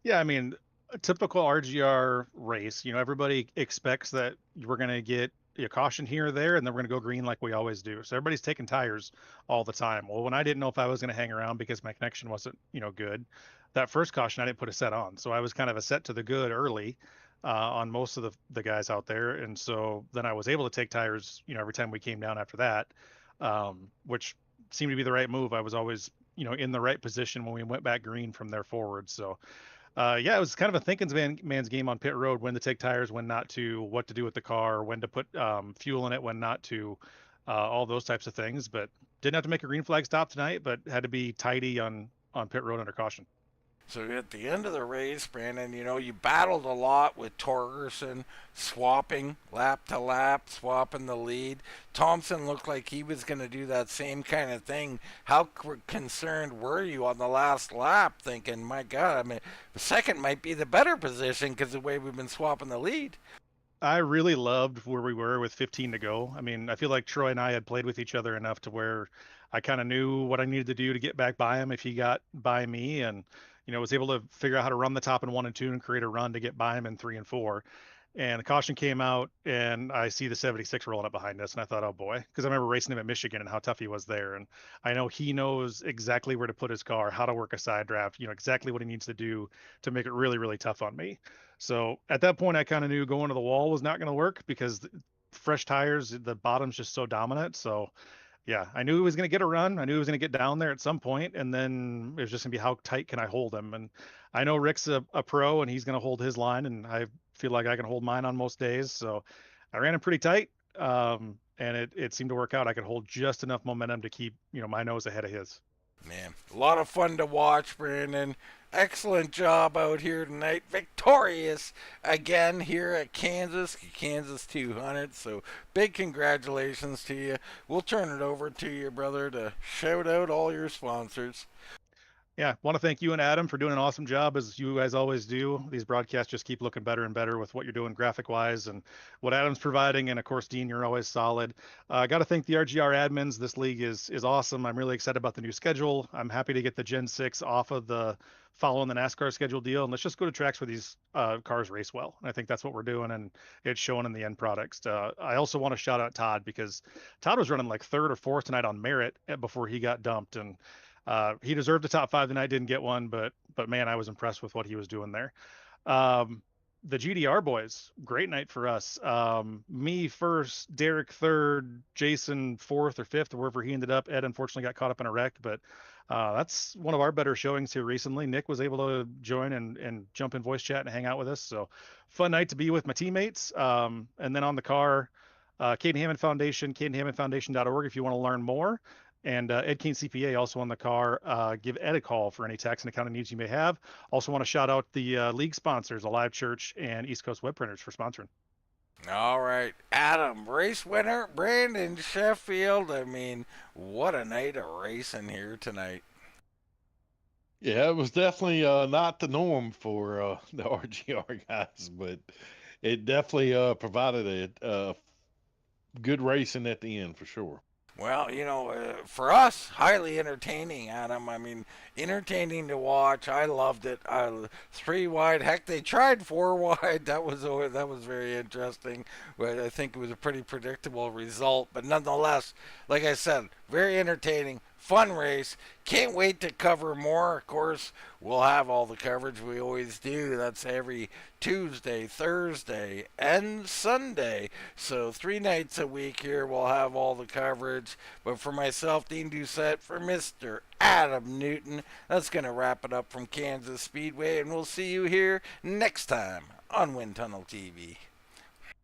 Yeah, I mean, a typical RGR race, everybody expects that we're going to get a caution here or there, and then we're going to go green like we always do. So everybody's taking tires all the time. Well, when I didn't know if I was going to hang around because my connection wasn't, good, that first caution I didn't put a set on. So I was kind of a set to the good early on most of the guys out there. And so then I was able to take tires, every time we came down after that, which seemed to be the right move. I was always, in the right position when we went back green from there forward. So yeah, it was kind of a man's game on pit road, when to take tires, when not to, what to do with the car, when to put fuel in it, when not to, all those types of things. But didn't have to make a green flag stop tonight, but had to be tidy on pit road under caution. So at the end of the race, Brandon, you battled a lot with Torgerson, swapping lap to lap, swapping the lead. Thompson looked like he was going to do that same kind of thing. How concerned were you on the last lap, thinking, my God, I mean, the second might be the better position because of the way we've been swapping the lead? I really loved where we were with 15 to go. I mean, I feel like Troy and I had played with each other enough to where I kind of knew what I needed to do to get back by him if he got by me, and was able to figure out how to run the top in 1 and 2 and create a run to get by him in 3 and 4. And the caution came out, and I see the 76 rolling up behind us, and I thought, oh boy, because I remember racing him at Michigan and how tough he was there, and I know he knows exactly where to put his car, how to work a side draft, exactly what he needs to do to make it really, really tough on me. So at that point, I kind of knew going to the wall was not going to work because fresh tires, the bottom's just so dominant. So yeah, I knew he was going to get a run. I knew he was going to get down there at some point, and then it was just going to be how tight can I hold him. And I know Rick's a pro, and he's going to hold his line, and I feel like I can hold mine on most days. So I ran him pretty tight, and it seemed to work out. I could hold just enough momentum to keep my nose ahead of his. Man, a lot of fun to watch, Brandon. Excellent job out here tonight. Victorious again here at Kansas 200. So big congratulations to you. We'll turn it over to you, brother, to shout out all your sponsors. Yeah, want to thank you and Adam for doing an awesome job, as you guys always do. These broadcasts just keep looking better and better with what you're doing graphic wise and what Adam's providing. And of course, Dean, you're always solid. I got to thank the RGR admins. This league is awesome. I'm really excited about the new schedule. I'm happy to get the Gen 6 off of the following the NASCAR schedule deal, and let's just go to tracks where these cars race well. And I think that's what we're doing, and it's showing in the end products. I also want to shout out Todd, because Todd was running like 3rd or 4th tonight on merit before he got dumped, and he deserved a top 5 tonight, didn't get one, but man, I was impressed with what he was doing there. The GDR boys, great night for us. Me first, Derek third, Jason 4th or 5th, or wherever he ended up. Ed unfortunately got caught up in a wreck, but that's one of our better showings here recently. Nick was able to join and jump in voice chat and hang out with us. So fun night to be with my teammates. And then on the car, Caden Hammond Foundation, CadenHammondFoundation.org if you want to learn more. And Ed Kane CPA also on the car. Give Ed a call for any tax and accounting needs you may have. Also want to shout out the league sponsors, Alive Church and East Coast Web Printers, for sponsoring. All right, Adam, race winner, Brandon Sheffield. I mean, what a night of racing here tonight. Yeah, it was definitely not the norm for the RGR guys, but it definitely provided a good racing at the end for sure. Well, for us, highly entertaining, Adam. I mean, entertaining to watch. I loved it. 3 wide. Heck, they tried 4 wide. That was very interesting. But I think it was a pretty predictable result. But nonetheless, like I said, very entertaining, fun race. Can't wait to cover more. Of course, we'll have all the coverage we always do. That's every Tuesday, Thursday, and Sunday. So 3 nights a week here we'll have all the coverage. But for myself, Dean Doucette, for Mr. Adam Newton, that's going to wrap it up from Kansas Speedway. And we'll see you here next time on Wind Tunnel TV.